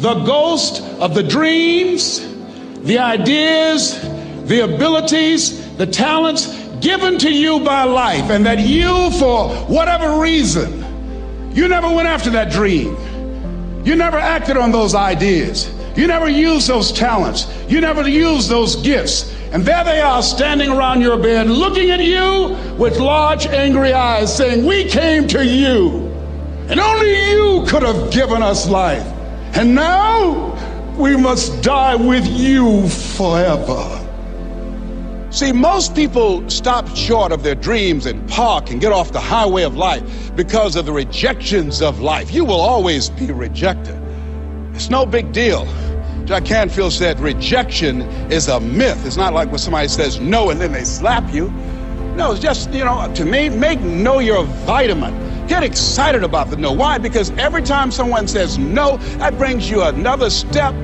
the ghost of the dreams, the ideas, the abilities, the talents given to you by life, and that you, for whatever reason, you never went after that dream. You never acted on those ideas. You never used those talents. You never used those gifts. And there they are standing around your bed looking at you with large angry eyes saying, we came to you and only you could have given us life. And now we must die with you forever. See, most people stop short of their dreams and park and get off the highway of life because of the rejections of life. You will always be rejected. It's no big deal. Jack Canfield said rejection is a myth. It's not like when somebody says no and then they slap you. No, it's just, to me, make no your vitamin. Get excited about the no. Why? Because every time someone says no, that brings you another step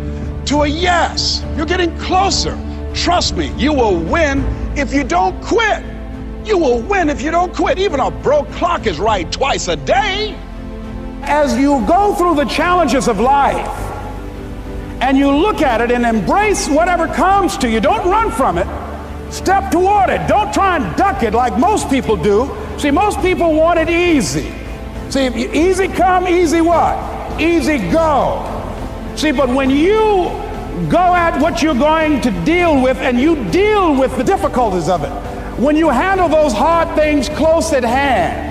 to a yes. You're getting closer. Trust me, you will win if you don't quit. You will win if you don't quit. Even a broke clock is right twice a day. As you go through the challenges of life and you look at it and embrace whatever comes to you, don't run from it. Step toward it. Don't try and duck it like most people do. See, most people want it easy. See, if you, easy come, easy what? Easy go. See, but when you go at what you're going to deal with and you deal with the difficulties of it, when you handle those hard things close at hand,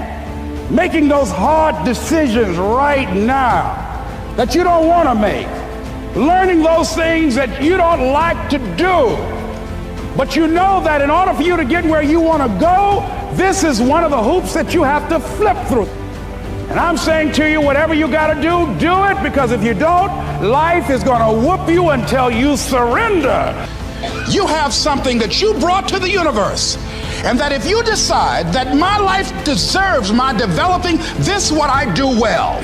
making those hard decisions right now that you don't want to make, learning those things that you don't like to do, but you know that in order for you to get where you want to go, this is one of the hoops that you have to flip through. And I'm saying to you, whatever you got to do it, because if you don't, life is going to whoop you until you surrender. You have something that you brought to the universe, and that if you decide that my life deserves my developing this what I do well,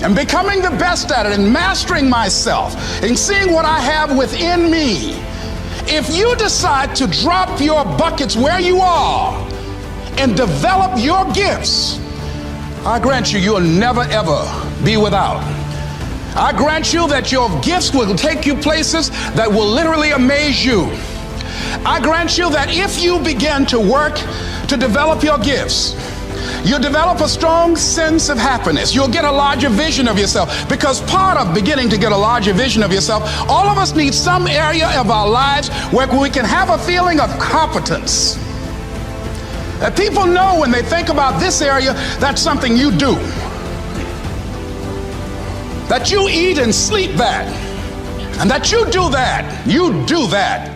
and becoming the best at it, and mastering myself, and seeing what I have within me, if you decide to drop your buckets where you are and develop your gifts, I grant you, you'll never ever be without. I grant you that your gifts will take you places that will literally amaze you. I grant you that if you begin to work to develop your gifts, you'll develop a strong sense of happiness. You'll get a larger vision of yourself, because part of beginning to get a larger vision of yourself, all of us need some area of our lives where we can have a feeling of competence. That people know when they think about this area, that's something you do. That you eat and sleep that. And that you do that. You do that.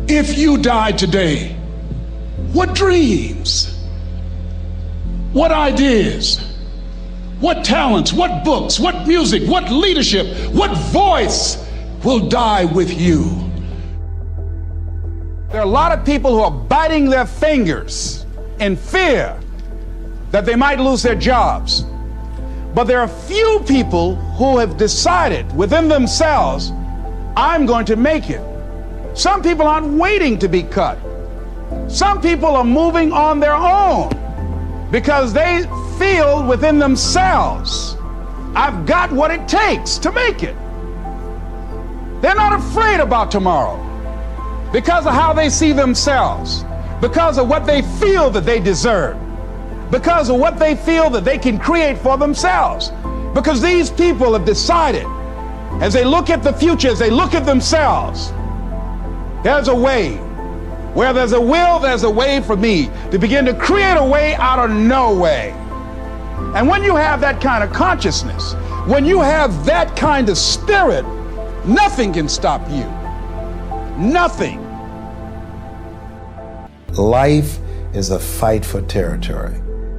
If you died today, what dreams, what ideas, what talents, what books, what music, what leadership, what voice will die with you? There are a lot of people who are biting their fingers in fear that they might lose their jobs. But there are few people who have decided within themselves, I'm going to make it. Some people aren't waiting to be cut. Some people are moving on their own because they feel within themselves, I've got what it takes to make it. They're not afraid about tomorrow because of how they see themselves, because of what they feel that they deserve, because of what they feel that they can create for themselves. Because these people have decided, as they look at the future, as they look at themselves, there's a way. Where there's a will, there's a way for me to begin to create a way out of no way. And when you have that kind of consciousness, when you have that kind of spirit, nothing can stop you. Nothing. Life is a fight for territory.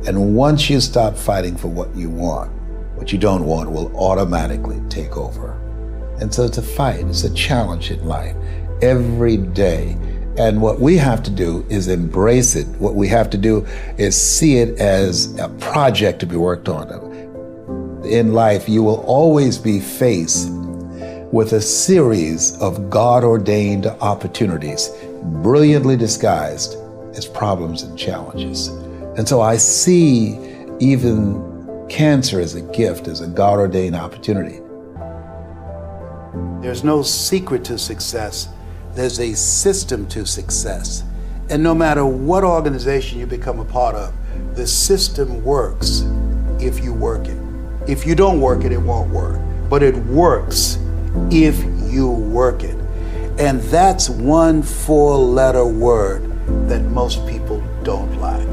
And once you stop fighting for what you want, what you don't want will automatically take over. And so it's a fight, it's a challenge in life every day. And what we have to do is embrace it. What we have to do is see it as a project to be worked on. In life, you will always be faced with a series of God-ordained opportunities, brilliantly disguised as problems and challenges. And so I see even Cancer is a gift, is a God-ordained opportunity. There's no secret to success. There's a system to success. And no matter what organization you become a part of, the system works if you work it. If you don't work it, it won't work. But it works if you work it. And that's one 4-letter word that most people don't like.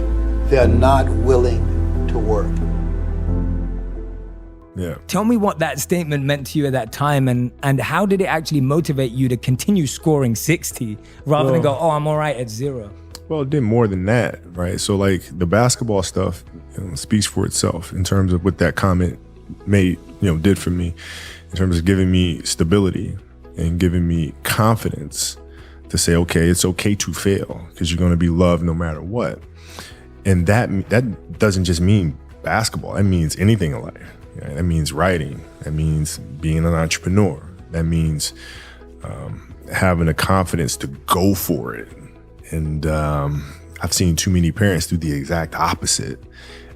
They're not willing to work. Yeah. Tell me what that statement meant to you at that time, and how did it actually motivate you to continue scoring 60 rather than go, oh, I'm all right at 0? Well, it did more than that, right? So like the basketball stuff speaks for itself in terms of what that comment did for me, in terms of giving me stability and giving me confidence to say, okay, it's okay to fail because you're going to be loved no matter what. And that doesn't just mean basketball. That means anything in life. Yeah, that means writing. That means being an entrepreneur. That means having the confidence to go for it. And I've seen too many parents do the exact opposite.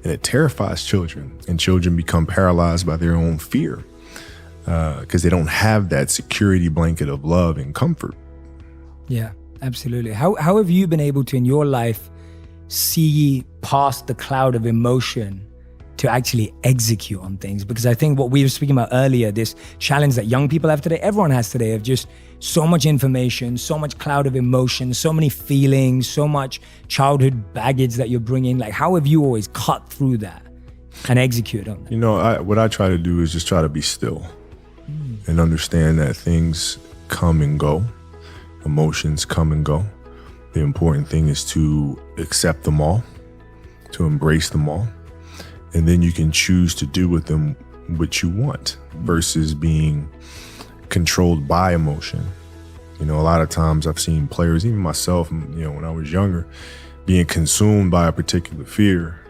And it terrifies children. And children become paralyzed by their own fear because they don't have that security blanket of love and comfort. Yeah, absolutely. How have you been able to, in your life, see past the cloud of emotion to actually execute on things? Because I think what we were speaking about earlier, this challenge that young people have today, everyone has today, of just so much information, so much cloud of emotion, so many feelings, so much childhood baggage that you're bringing. Like, how have you always cut through that and execute on that? What I try to do is just try to be still and understand that things come and go, emotions come and go. The important thing is to accept them all, to embrace them all. And then you can choose to do with them what you want versus being controlled by emotion. A lot of times I've seen players, even myself, when I was younger, being consumed by a particular fear.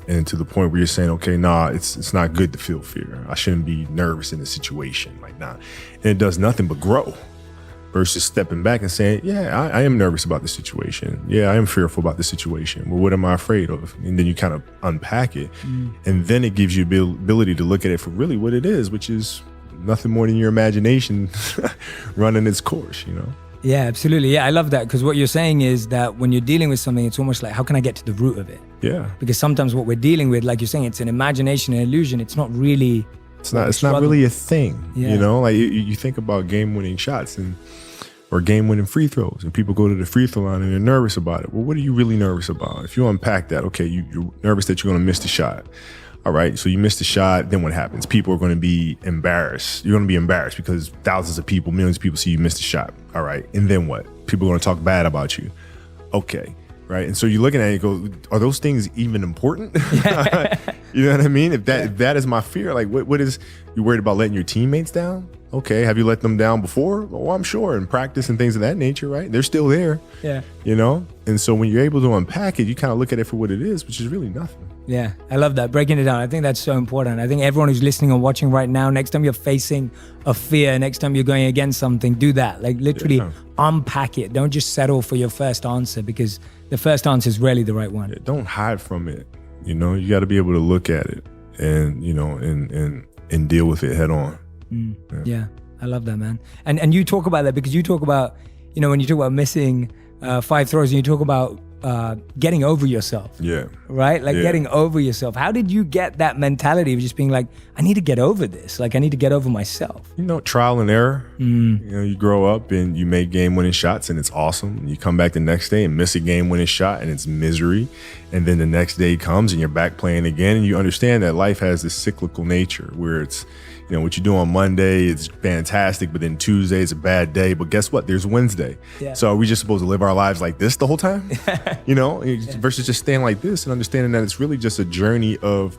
And to the point where you're saying, okay, it's not good to feel fear. I shouldn't be nervous in a situation like that. And it does nothing but grow. Versus stepping back and saying, yeah, I am nervous about the situation. Yeah, I am fearful about the situation. Well, what am I afraid of? And then you kind of unpack it. And then it gives you the ability to look at it for really what it is, which is nothing more than your imagination running its course, Yeah, absolutely. Yeah, I love that, because what you're saying is that when you're dealing with something, it's almost like, how can I get to the root of it? Yeah. Because sometimes what we're dealing with, like you're saying, it's an imagination, an illusion. It's not really... It's not really a thing, Like you think about game-winning shots or game-winning free throws, and people go to the free throw line and they're nervous about it. Well, what are you really nervous about? If you unpack that, okay, you're nervous that you're going to miss the shot. All right, so you missed the shot, then what happens? People are going to be embarrassed. You're going to be embarrassed because thousands of people, millions of people see you miss the shot. All right, and then what? People are going to talk bad about you. Okay. Right. And so you're looking at it and go, are those things even important? You know what I mean? If that is my fear, like what is, you worried about letting your teammates down? Okay. Have you let them down before? Oh, I'm sure, in practice and things of that nature, right? They're still there. Yeah. And so when you're able to unpack it, you kind of look at it for what it is, which is really nothing. Yeah, I love that, breaking it down. I think that's so important. I think everyone who's listening or watching right now, next time you're facing a fear, next time you're going against something, do that. Like literally unpack it. Don't just settle for your first answer, because the first answer is rarely the right one. Yeah, don't hide from it. You got to be able to look at it and, and deal with it head on. Yeah, I love that, man. And you talk about that because you talk about, when you talk about missing 5 throws and you talk about getting over yourself. Yeah. Right? Like getting over yourself. How did you get that mentality of just being like, I need to get over this. Like I need to get over myself. Trial and error. You grow up and you make game-winning shots and it's awesome. And you come back the next day and miss a game-winning shot and it's misery. And then the next day comes and you're back playing again. And you understand that life has this cyclical nature where it's, what you do on Monday is fantastic, but then Tuesday is a bad day. But guess what? There's Wednesday. Yeah. So are we just supposed to live our lives like this the whole time? Versus just staying like this and understanding that it's really just a journey of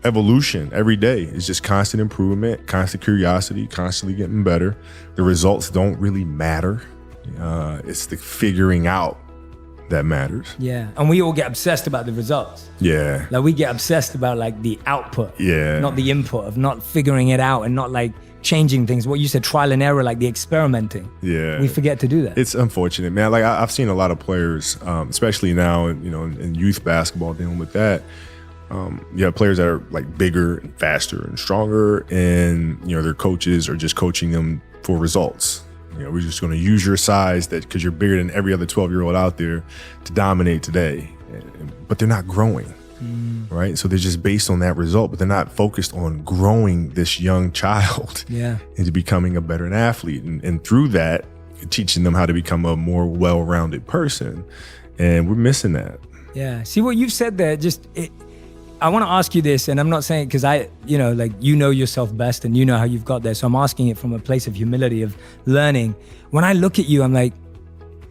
evolution every day. It's just constant improvement, constant curiosity, constantly getting better. The results don't really matter. It's the figuring out that matters. Yeah. And we all get obsessed about the results. Yeah. Like we get obsessed about like the output. Yeah. Not the input, of not figuring it out and not like changing things. What you said, trial and error, like the experimenting. Yeah. We forget to do that. It's unfortunate, man. Like I've seen a lot of players, especially now, in youth basketball, dealing with that, You have players that are like bigger and faster and stronger, and their coaches are just coaching them for results. We're just going to use your size because you're bigger than every other 12-year-old out there to dominate today. But they're not growing, right? So they're just based on that result, but they're not focused on growing this young child into becoming a better athlete. And through that, teaching them how to become a more well-rounded person. And we're missing that. Yeah. See what you've said there, I want to ask you this, and I'm not saying because you know yourself best and you know how you've got there. So I'm asking it from a place of humility, of learning. When I look at you, I'm like,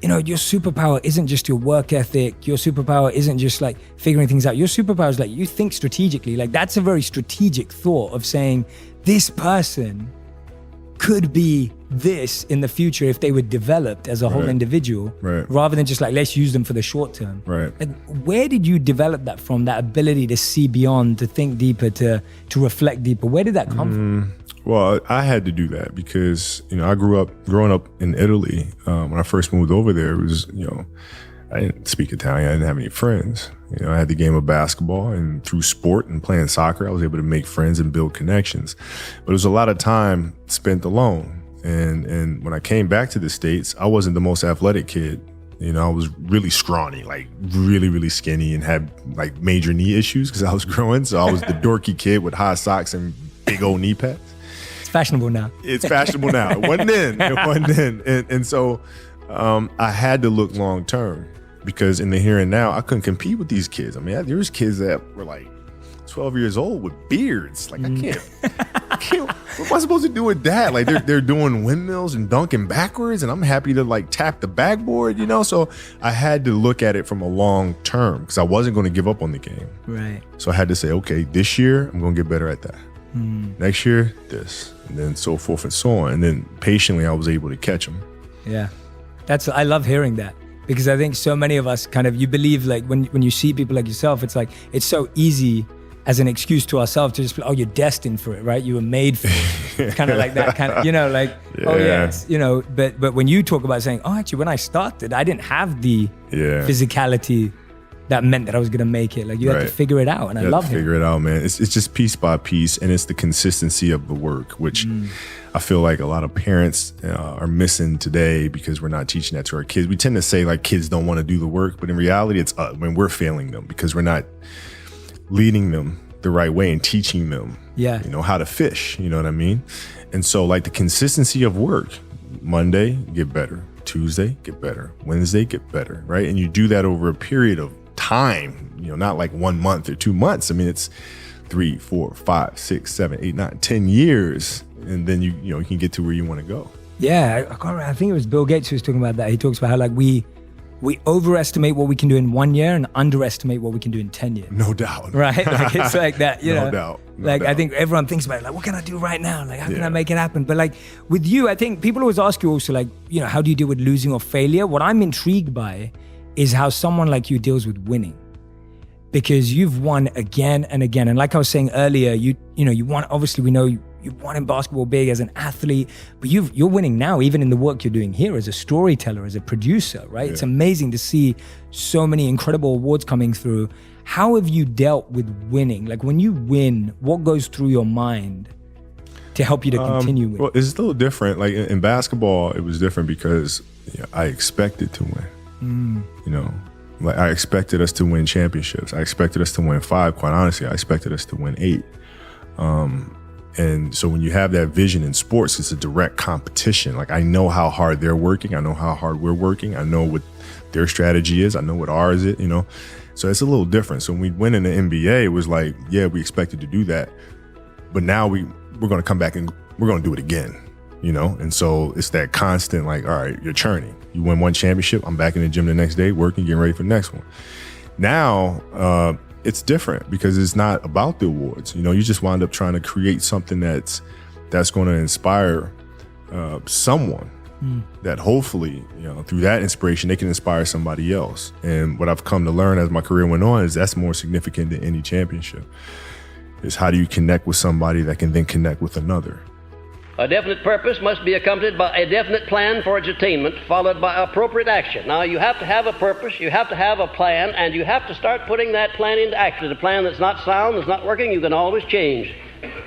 your superpower isn't just your work ethic. Your superpower isn't just like figuring things out. Your superpower is like you think strategically. Like that's a very strategic thought of saying this person could be this in the future if they were developed as a whole individual, rather than just like, let's use them for the short term. Right. Like, where did you develop that from, that ability to see beyond, to think deeper, to reflect deeper? Where did that come from? Well, I had to do that because, I growing up in Italy. When I first moved over there, it was, I didn't speak Italian. I didn't have any friends. I had the game of basketball, and through sport and playing soccer, I was able to make friends and build connections. But it was a lot of time spent alone. And when I came back to the States, I wasn't the most athletic kid. I was really scrawny, like really, really skinny, and had like major knee issues because I was growing. So I was the dorky kid with high socks and big old knee pads. It's fashionable now. It's fashionable now. It wasn't then. And so I had to look long term, because in the here and now, I couldn't compete with these kids. I mean, there was kids that were like 12 years old with beards. Like, I can't. What am I supposed to do with that? Like, they're doing windmills and dunking backwards, and I'm happy to like tap the backboard, So I had to look at it from a long term, because I wasn't going to give up on the game. Right. So I had to say, okay, this year I'm going to get better at that. Next year, this, and then so forth and so on. And then patiently, I was able to catch them. Yeah. I love hearing that, because I think so many of us you believe, like when you see people like yourself, it's like, it's so easy as an excuse to ourselves to just be, you're destined for it, right? You were made for it. It's kind of like that kind of, but when you talk about saying, actually, when I started, I didn't have the physicality that meant that I was going to make it. Like, you had to figure it out, and I love it. Figure it out, man. It's just piece by piece, and it's the consistency of the work, which I feel like a lot of parents are missing today, because we're not teaching that to our kids. We tend to say like kids don't want to do the work, but in reality, it's when we're failing them, because we're not leading them the right way and teaching them, how to fish. You know what I mean? And so, like, the consistency of work: Monday, get better; Tuesday, get better; Wednesday, get better. Right? And you do that over a period of time. Not like 1 month or 2 months. I mean, it's 3, 4, 5, 6, 7, 8, 9, 10 years, and then you can get to where you want to go. Yeah, I think it was Bill Gates who was talking about that. He talks about how like we overestimate what we can do in 1 year and underestimate what we can do in 10 years. No doubt. Right? Like, it's like that, No doubt. I think everyone thinks about it, like, what can I do right now? Like, how can I make it happen? But like with you, I think people always ask you also, like, how do you deal with losing or failure? What I'm intrigued by is how someone like you deals with winning. Because you've won again and again. And like I was saying earlier, you won, obviously we know you won in basketball big as an athlete, but you're winning now, even in the work you're doing here as a storyteller, as a producer, right? Yeah. It's amazing to see so many incredible awards coming through. How have you dealt with winning? Like, when you win, what goes through your mind to help you to continue with? Well, it's a little different. Like in basketball, it was different because I expected to win. Like, I expected us to win championships. I expected us to win 5. Quite honestly, I expected us to win 8. And so when you have that vision in sports, it's a direct competition. Like, I know how hard they're working. I know how hard we're working. I know what their strategy is. I know what ours is, So it's a little different. So when we went in the NBA, it was like, we expected to do that. But now we're going to come back and we're going to do it again, And so it's that constant, like, all right, you're churning. You win one championship, I'm back in the gym the next day, working, getting ready for the next one. Now, it's different because it's not about the awards. You just wind up trying to create something that's going to inspire someone that hopefully, through that inspiration, they can inspire somebody else. And what I've come to learn as my career went on is that's more significant than any championship. Is how do you connect with somebody that can then connect with another? A definite purpose must be accompanied by a definite plan for its attainment, followed by appropriate action. Now, you have to have a purpose, you have to have a plan, and you have to start putting that plan into action. A plan that's not sound, that's not working, you can always change.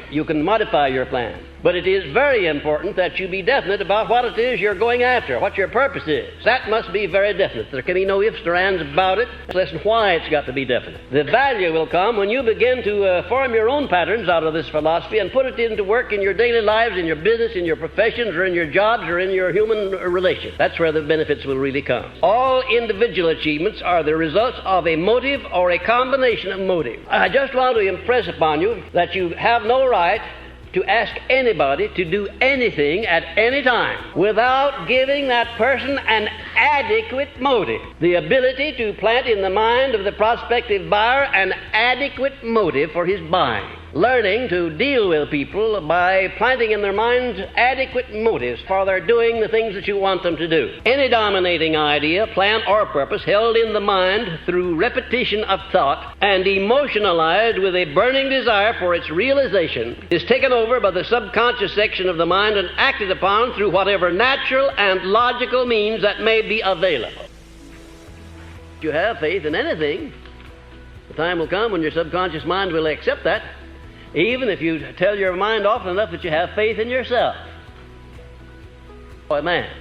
You can modify your plan. But it is very important that you be definite about what it is you're going after, what your purpose is. That must be very definite. There can be no ifs or ands about it. Listen, why it's got to be definite. The value will come when you begin to form your own patterns out of this philosophy and put it into work in your daily lives, in your business, in your professions, or in your jobs, or in your human relations. That's where the benefits will really come. All individual achievements are the results of a motive or a combination of motives. I just want to impress upon you that you have no right to ask anybody to do anything at any time without giving that person an adequate motive. The ability to plant in the mind of the prospective buyer an adequate motive for his buying. Learning to deal with people by planting in their minds adequate motives for their doing the things that you want them to do. Any dominating idea, plan, or purpose held in the mind through repetition of thought and emotionalized with a burning desire for its realization is taken over by the subconscious section of the mind and acted upon through whatever natural and logical means that may be available. If you have faith in anything, the time will come when your subconscious mind will accept that, even if you tell your mind often enough that you have faith in yourself. A man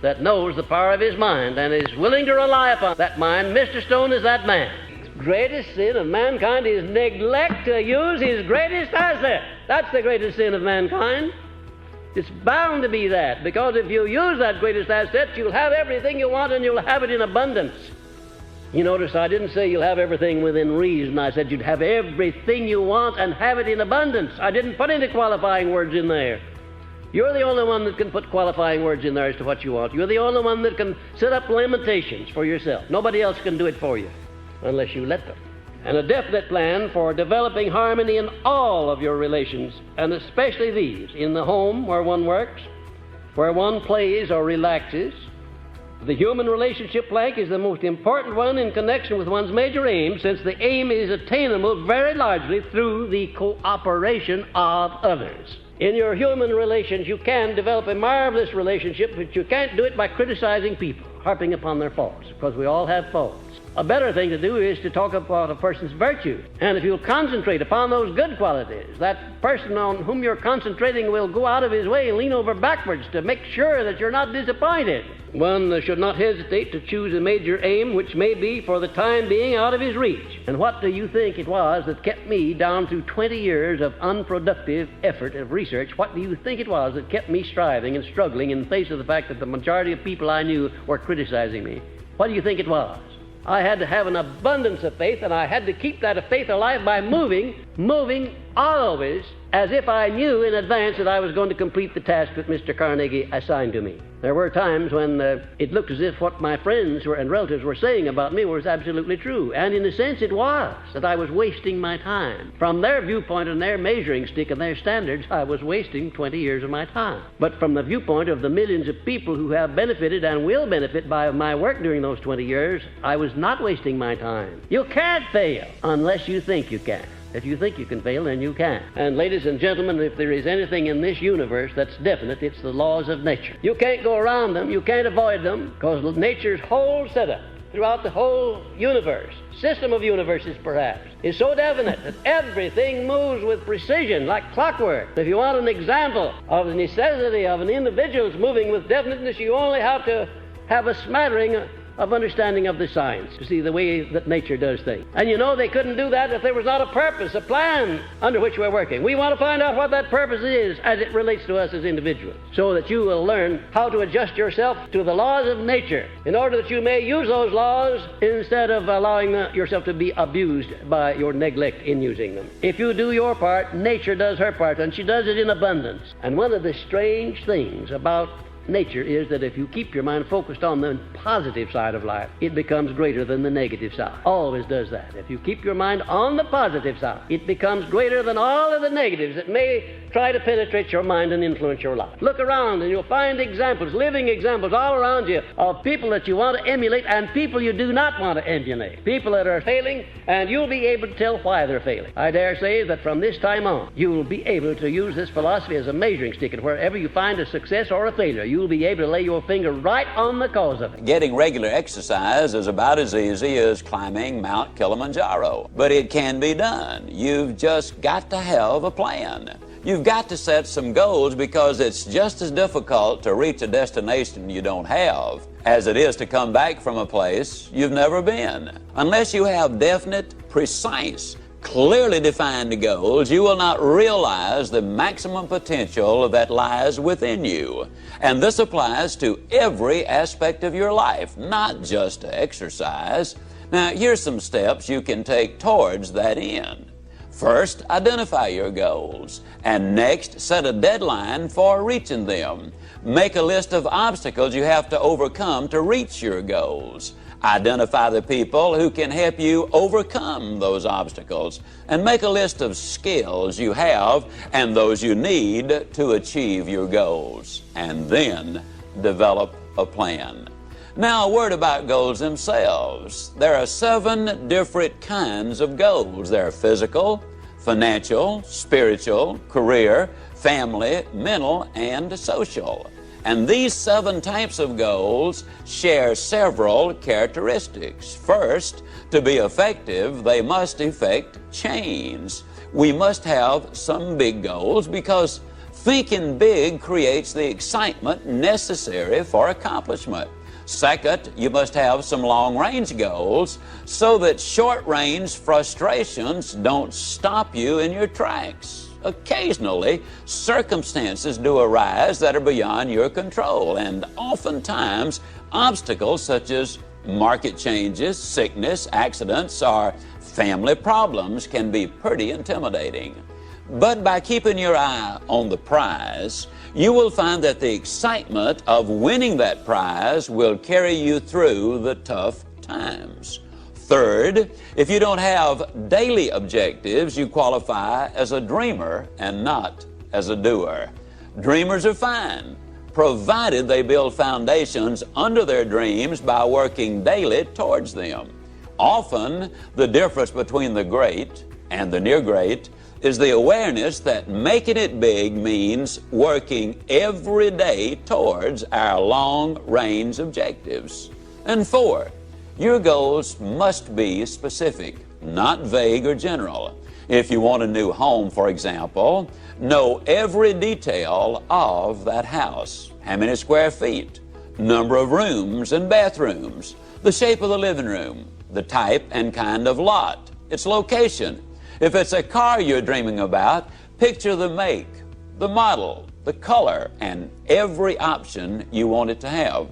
that knows the power of his mind and is willing to rely upon that mind, Mr. Stone is that man. The greatest sin of mankind is neglect to use his greatest asset. That's the greatest sin of mankind. It's bound to be that, because if you use that greatest asset, you'll have everything you want and you'll have it in abundance. You notice I didn't say you'll have everything within reason. I said you'd have everything you want and have it in abundance. I didn't put any qualifying words in there. You're the only one that can put qualifying words in there as to what you want. You're the only one that can set up limitations for yourself. Nobody else can do it for you unless you let them. And a definite plan for developing harmony in all of your relations, and especially these, in the home where one works, where one plays or relaxes. The human relationship plank is the most important one in connection with one's major aim, since the aim is attainable very largely through the cooperation of others. In your human relations, you can develop a marvelous relationship, but you can't do it by criticizing people, harping upon their faults, because we all have faults. A better thing to do is to talk about a person's virtue. And if you'll concentrate upon those good qualities, that person on whom you're concentrating will go out of his way and lean over backwards to make sure that you're not disappointed. One should not hesitate to choose a major aim which may be for the time being out of his reach. And what do you think it was that kept me down through 20 years of unproductive effort of research? What do you think it was that kept me striving and struggling in the face of the fact that the majority of people I knew were criticizing me? What do you think it was? I had to have an abundance of faith, and I had to keep that faith alive by moving always as if I knew in advance that I was going to complete the task that Mr. Carnegie assigned to me. There were times when it looked as if what my friends and relatives were saying about me was absolutely true. And in a sense it was, that I was wasting my time. From their viewpoint and their measuring stick and their standards, I was wasting 20 years of my time. But from the viewpoint of the millions of people who have benefited and will benefit by my work during those 20 years, I was not wasting my time. You can't fail unless you think you can. If you think you can fail, then you can. And ladies and gentlemen, if there is anything in this universe that's definite, it's the laws of nature. You can't go around them, you can't avoid them, because nature's whole setup throughout the whole universe, system of universes perhaps, is so definite that everything moves with precision like clockwork. If you want an example of the necessity of an individual's moving with definiteness, you only have to have a smattering of understanding of the science to see the way that nature does things. And you know they couldn't do that if there was not a purpose, a plan under which we're working. We want to find out what that purpose is as it relates to us as individuals, so that you will learn how to adjust yourself to the laws of nature in order that you may use those laws instead of allowing yourself to be abused by your neglect in using them. If you do your part, nature does her part, and she does it in abundance. And one of the strange things about nature is that if you keep your mind focused on the positive side of life, it becomes greater than the negative side. Always does that. If you keep your mind on the positive side, it becomes greater than all of the negatives that may try to penetrate your mind and influence your life. Look around and you'll find examples, living examples all around you of people that you want to emulate and people you do not want to emulate. People that are failing, and you'll be able to tell why they're failing. I dare say that from this time on, you'll be able to use this philosophy as a measuring stick, and wherever you find a success or a failure, you'll be able to lay your finger right on the cause of it. Getting regular exercise is about as easy as climbing Mount Kilimanjaro, but it can be done. You've just got to have a plan. You've got to set some goals, because it's just as difficult to reach a destination you don't have as it is to come back from a place you've never been. Unless you have definite, precise, clearly defined goals, you will not realize the maximum potential that lies within you. And this applies to every aspect of your life, not just to exercise. Now, here's some steps you can take towards that end. First, identify your goals, and next, set a deadline for reaching them. Make a list of obstacles you have to overcome to reach your goals. Identify the people who can help you overcome those obstacles, and make a list of skills you have and those you need to achieve your goals, and then develop a plan. Now, a word about goals themselves. There are 7 different kinds of goals. There are physical, financial, spiritual, career, family, mental, and social. And these 7 types of goals share several characteristics. First, to be effective, they must effect change. We must have some big goals, because thinking big creates the excitement necessary for accomplishment. Second, you must have some long-range goals so that short-range frustrations don't stop you in your tracks. Occasionally, circumstances do arise that are beyond your control, and oftentimes obstacles such as market changes, sickness, accidents, or family problems can be pretty intimidating. But by keeping your eye on the prize, you will find that the excitement of winning that prize will carry you through the tough times. Third, if you don't have daily objectives, you qualify as a dreamer and not as a doer. Dreamers are fine, provided they build foundations under their dreams by working daily towards them. Often, the difference between the great and the near great is the awareness that making it big means working every day towards our long-range objectives. And 4, your goals must be specific, not vague or general. If you want a new home, for example, know every detail of that house. How many square feet, number of rooms and bathrooms, the shape of the living room, the type and kind of lot, its location. If it's a car you're dreaming about, picture the make, the model, the color, and every option you want it to have.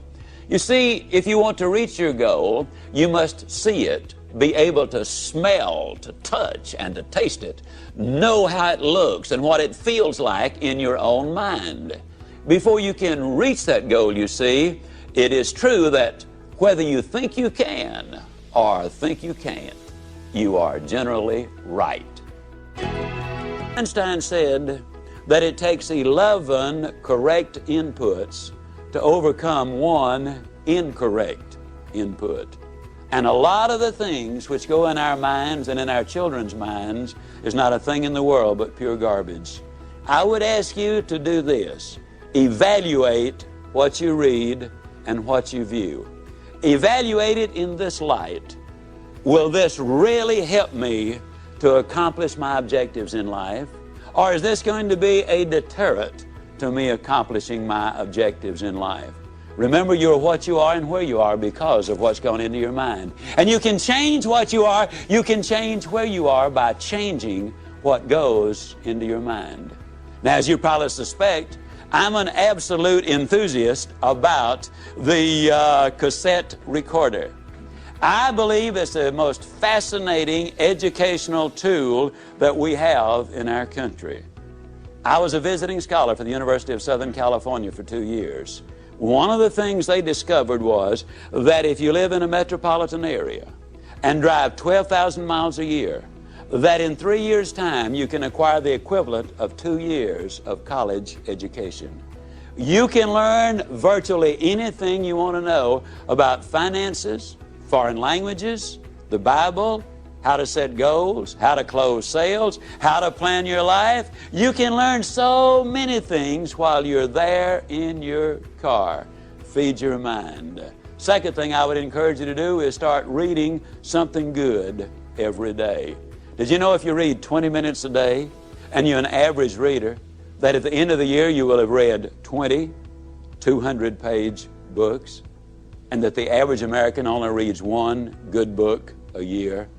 You see, if you want to reach your goal, you must see it, be able to smell, to touch, and to taste it. Know how it looks and what it feels like in your own mind. Before you can reach that goal, you see, it is true that whether you think you can or think you can't, you are generally right. Einstein said that it takes 11 correct inputs to overcome 1 incorrect input. And a lot of the things which go in our minds and in our children's minds is not a thing in the world but pure garbage. I would ask you to do this. Evaluate what you read and what you view. Evaluate it in this light. Will this really help me to accomplish my objectives in life? Or is this going to be a deterrent to me accomplishing my objectives in life? Remember, you're what you are and where you are because of what's gone into your mind. And you can change what you are, you can change where you are by changing what goes into your mind. Now, as you probably suspect, I'm an absolute enthusiast about the cassette recorder. I believe it's the most fascinating educational tool that we have in our country. I was a visiting scholar for the University of Southern California for 2 years. One of the things they discovered was that if you live in a metropolitan area and drive 12,000 miles a year, that in 3 years' time you can acquire the equivalent of 2 years of college education. You can learn virtually anything you want to know about finances, foreign languages, the Bible, how to set goals, how to close sales, how to plan your life. You can learn so many things while you're there in your car. Feed your mind. Second thing I would encourage you to do is start reading something good every day. Did you know if you read 20 minutes a day and you're an average reader, that at the end of the year you will have read 20 200-page books, and that the average American only reads one good book a year?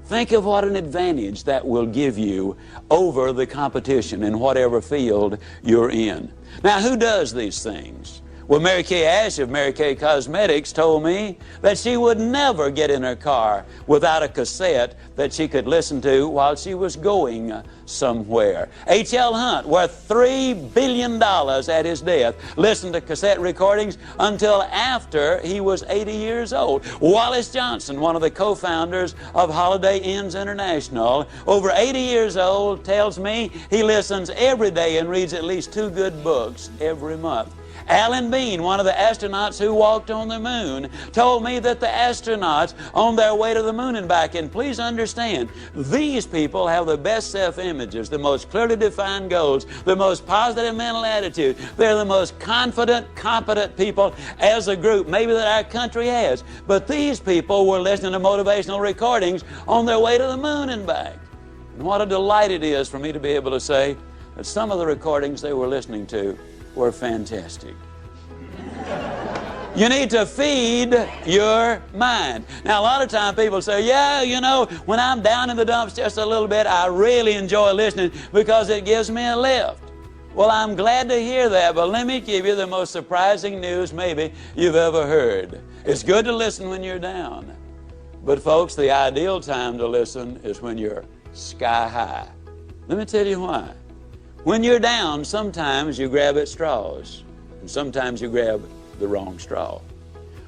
Think of what an advantage that will give you over the competition in whatever field you're in. Now, who does these things? Well, Mary Kay Ash of Mary Kay Cosmetics told me that she would never get in her car without a cassette that she could listen to while she was going somewhere. H.L. Hunt, worth $3 billion at his death, listened to cassette recordings until after he was 80 years old. Wallace Johnson, one of the co-founders of Holiday Inns International, over 80 years old, tells me he listens every day and reads at least 2 good books every month. Alan Bean, one of the astronauts who walked on the moon, told me that the astronauts on their way to the moon and back, and please understand, these people have the best self-images, the most clearly defined goals, the most positive mental attitude. They're the most confident, competent people as a group maybe that our country has. But these people were listening to motivational recordings on their way to the moon and back. And what a delight it is for me to be able to say that some of the recordings they were listening to were fantastic. You need to feed your mind. Now, a lot of times people say, yeah, you know, when I'm down in the dumps just a little bit, I really enjoy listening because it gives me a lift. Well, I'm glad to hear that, but let me give you the most surprising news maybe you've ever heard. It's good to listen when you're down. But folks, the ideal time to listen is when you're sky high. Let me tell you why. When you're down, sometimes you grab at straws, and sometimes you grab the wrong straw.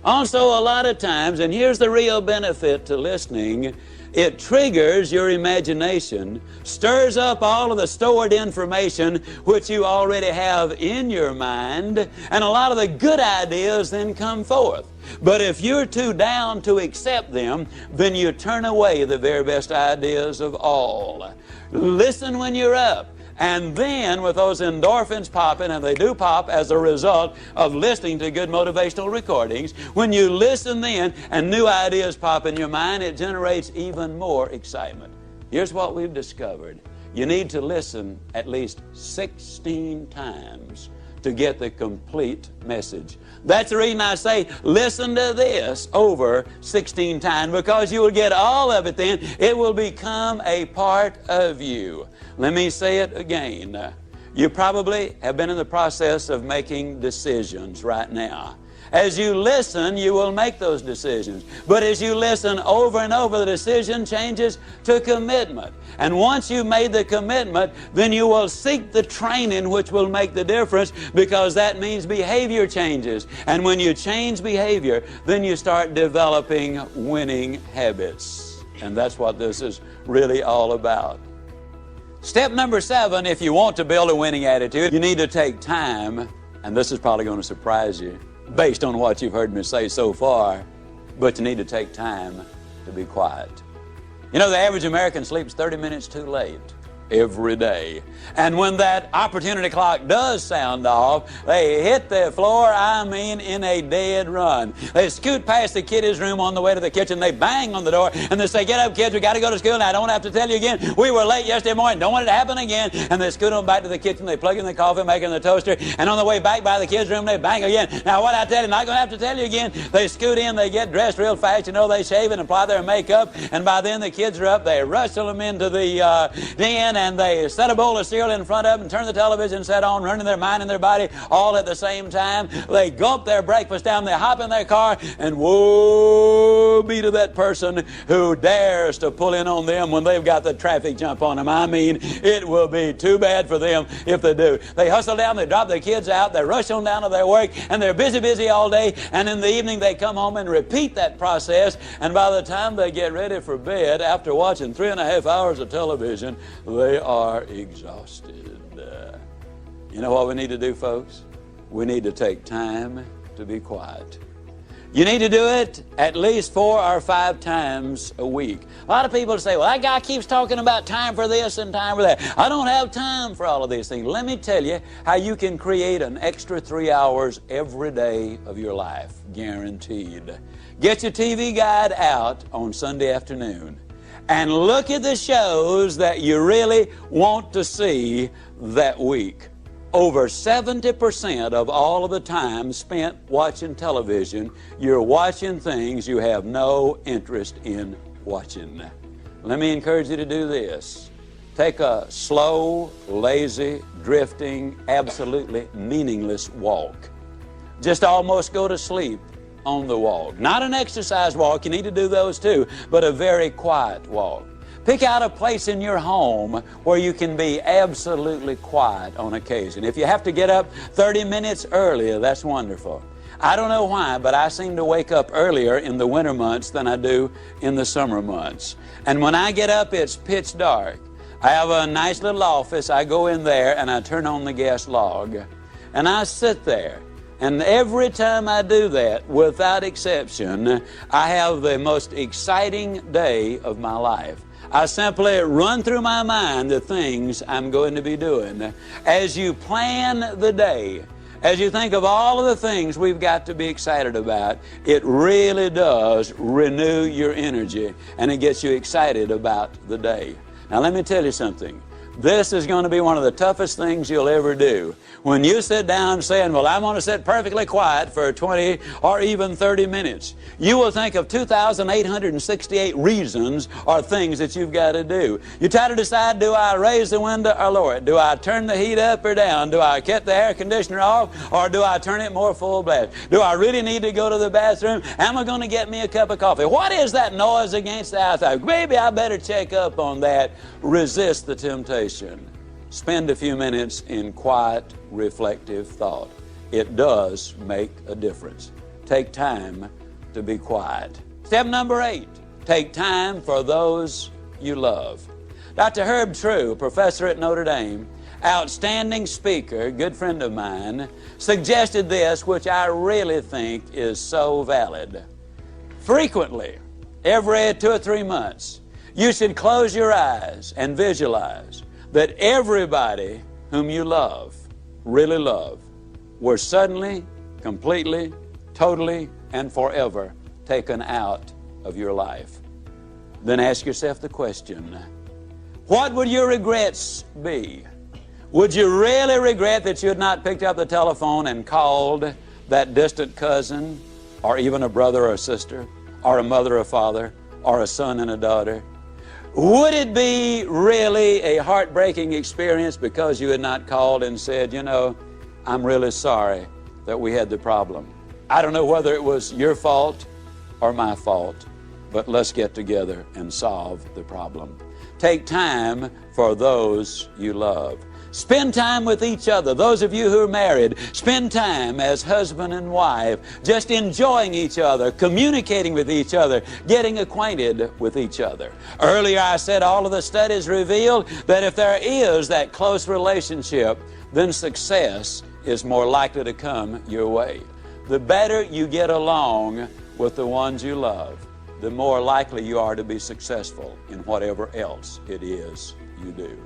Also, a lot of times, and here's the real benefit to listening, it triggers your imagination, stirs up all of the stored information which you already have in your mind, and a lot of the good ideas then come forth. But if you're too down to accept them, then you turn away the very best ideas of all. Listen when you're up. And then with those endorphins popping, and they do pop as a result of listening to good motivational recordings, when you listen then and new ideas pop in your mind, it generates even more excitement. Here's what we've discovered. You need to listen at least 16 times to get the complete message. That's the reason I say listen to this over 16 times, because you will get all of it then. It will become a part of you. Let me say it again. You probably have been in the process of making decisions right now. As you listen, you will make those decisions. But as you listen over and over, the decision changes to commitment. And once you've made the commitment, then you will seek the training which will make the difference, because that means behavior changes. And when you change behavior, then you start developing winning habits. And that's what this is really all about. Step number 7, if you want to build a winning attitude, you need to take time, and this is probably going to surprise you based on what you've heard me say so far, but you need to take time to be quiet. You know, the average American sleeps 30 minutes too late every day. And when that opportunity clock does sound off, they hit the floor, in a dead run. They scoot past the kiddies' room on the way to the kitchen, they bang on the door, and they say, get up, kids, we got to go to school. Now, I don't have to tell you again, we were late yesterday morning, don't want it to happen again. And they scoot on back to the kitchen, they plug in the coffee maker in the toaster, and on the way back by the kids' room, they bang again. Now, what I tell you, not going to have to tell you again. They scoot in, they get dressed real fast, they shave and apply their makeup, and by then the kids are up, they rustle them into the den, in and they set a bowl of cereal in front of them, turn the television set on, running their mind and their body all at the same time. They gulp their breakfast down, they hop in their car, and woe be to that person who dares to pull in on them when they've got the traffic jump on them. I mean, it will be too bad for them if they do. They hustle down, they drop their kids out, they rush on down to their work, and they're busy all day, and in the evening they come home and repeat that process, and by the time they get ready for bed, after watching 3.5 hours of television, they are exhausted. You know what we need to do, folks? We need to take time to be quiet. You need to do it at least 4 or 5 times a week. A lot of people say, well, that guy keeps talking about time for this and time for that. I don't have time for all of these things. Let me tell you how you can create an extra 3 hours every day of your life, guaranteed. Get your TV guide out on Sunday afternoon and look at the shows that you really want to see that week. Over 70% of all of the time spent watching television, you're watching things you have no interest in watching. Let me encourage you to do this. Take a slow, lazy, drifting, absolutely meaningless walk. Just almost go to sleep on the walk. Not an exercise walk, you need to do those too, but a very quiet walk. Pick out a place in your home where you can be absolutely quiet on occasion. If you have to get up 30 minutes earlier, that's wonderful. I don't know why, but I seem to wake up earlier in the winter months than I do in the summer months. And when I get up, it's pitch dark. I have a nice little office. I go in there and I turn on the gas log. And I sit there. And every time I do that, without exception, I have the most exciting day of my life. I simply run through my mind the things I'm going to be doing. As you plan the day, as you think of all of the things we've got to be excited about, it really does renew your energy and it gets you excited about the day. Now let me tell you something. This is going to be one of the toughest things you'll ever do. When you sit down saying, well, I'm going to sit perfectly quiet for 20 or even 30 minutes, you will think of 2,868 reasons or things that you've got to do. You try to decide, do I raise the window or lower it? Do I turn the heat up or down? Do I cut the air conditioner off or do I turn it more full blast? Do I really need to go to the bathroom? Am I going to get me a cup of coffee? What is that noise against the outside? Maybe I better check up on that. Resist the temptation. Spend a few minutes in quiet, reflective thought. It does make a difference. Take time to be quiet. Step number 8, take time for those you love. Dr. Herb True, professor at Notre Dame, outstanding speaker, good friend of mine, suggested this, which I really think is so valid. Frequently, every 2 or 3 months, you should close your eyes and visualize that everybody whom you love, really love, were suddenly, completely, totally, and forever taken out of your life. Then ask yourself the question, what would your regrets be? Would you really regret that you had not picked up the telephone and called that distant cousin, or even a brother or a sister, or a mother or father, or a son and a daughter? Would it be really a heartbreaking experience because you had not called and said, you know, I'm really sorry that we had the problem. I don't know whether it was your fault or my fault, but let's get together and solve the problem. Take time for those you love. Spend time with each other. Those of you who are married, spend time as husband and wife, just enjoying each other, communicating with each other, getting acquainted with each other. Earlier I said all of the studies revealed that if there is that close relationship, then success is more likely to come your way. The better you get along with the ones you love, the more likely you are to be successful in whatever else it is you do.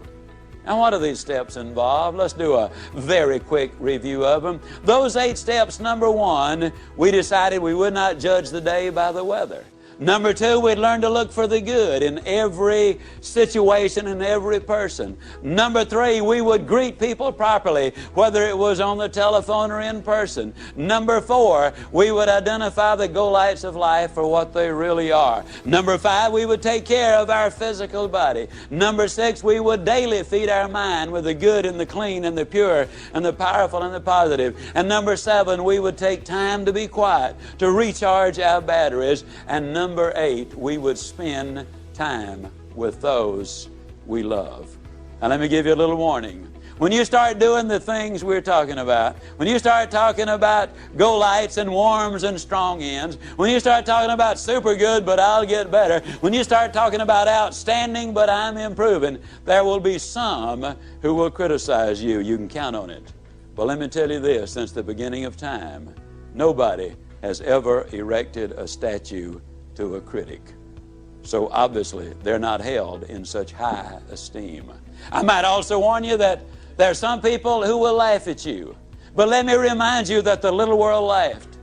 Now, what do these steps involve? Let's do a very quick review of them. Those 8 steps, number 1, we decided we would not judge the day by the weather. Number 2, we'd learn to look for the good in every situation and every person. Number 3, we would greet people properly, whether it was on the telephone or in person. Number 4, we would identify the go-lights of life for what they really are. Number 5, we would take care of our physical body. Number 6, we would daily feed our mind with the good and the clean and the pure and the powerful and the positive. And number 7, we would take time to be quiet, to recharge our batteries. And number 8, we would spend time with those we love. Now let me give you a little warning. When you start doing the things we're talking about, when you start talking about go-lights and warms and strong ends, when you start talking about super good but I'll get better, when you start talking about outstanding but I'm improving, there will be some who will criticize you. You can count on it. But let me tell you this, since the beginning of time, nobody has ever erected a statue to a critic. So obviously they're not held in such high esteem. I might also warn you that there are some people who will laugh at you. But let me remind you that the little world laughed,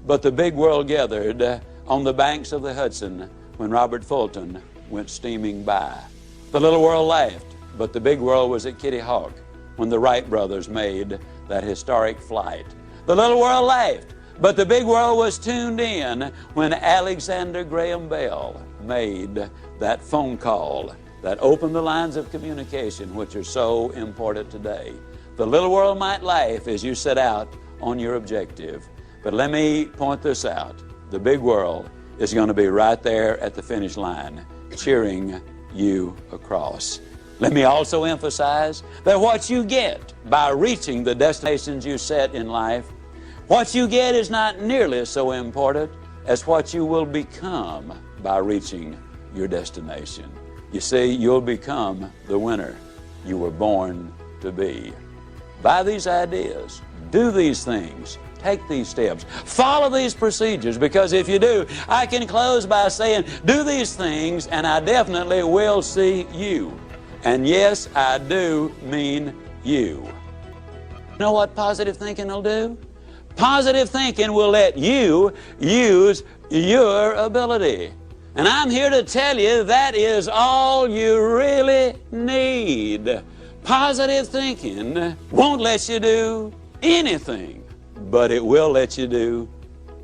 but the big world gathered on the banks of the Hudson when Robert Fulton went steaming by. The little world laughed, but the big world was at Kitty Hawk when the Wright brothers made that historic flight. The little world laughed, but the big world was tuned in when Alexander Graham Bell made that phone call that opened the lines of communication which are so important today. The little world might laugh as you set out on your objective, but let me point this out. The big world is going to be right there at the finish line, cheering you across. Let me also emphasize that what you get by reaching the destinations you set in life, what you get is not nearly so important as what you will become by reaching your destination. You see, you'll become the winner you were born to be. Buy these ideas, do these things, take these steps, follow these procedures, because if you do, I can close by saying, do these things and I definitely will see you. And yes, I do mean you. You know what positive thinking will do? Positive thinking will let you use your ability. And I'm here to tell you that is all you really need. Positive thinking won't let you do anything, but it will let you do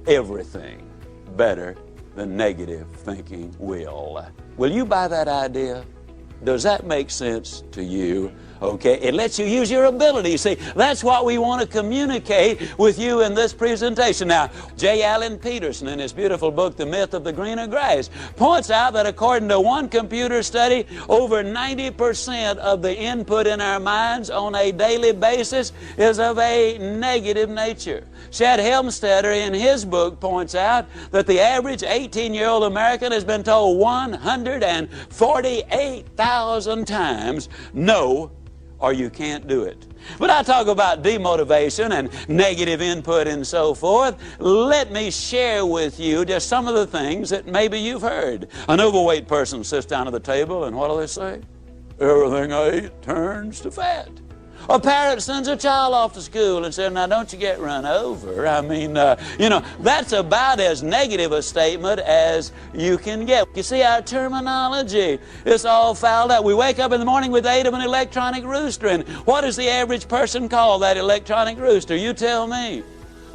everything better than negative thinking will. Will you buy that idea? Does that make sense to you? Okay, it lets you use your ability. See, that's what we want to communicate with you in this presentation. Now, J. Allen Peterson, in his beautiful book, The Myth of the Greener Grass, points out that according to one computer study, over 90% of the input in our minds on a daily basis is of a negative nature. Shad Helmstetter, in his book, points out that the average 18-year-old American has been told 148,000 times, no, or you can't do it. But I talk about demotivation and negative input and so forth. Let me share with you just some of the things that maybe you've heard. An overweight person sits down at the table and what do they say? Everything I eat turns to fat. A parent sends a child off to school and says, now don't you get run over. I mean, that's about as negative a statement as you can get. You see, our terminology is all fouled up. We wake up in the morning with the aid of an electronic rooster, and what does the average person call that electronic rooster? You tell me.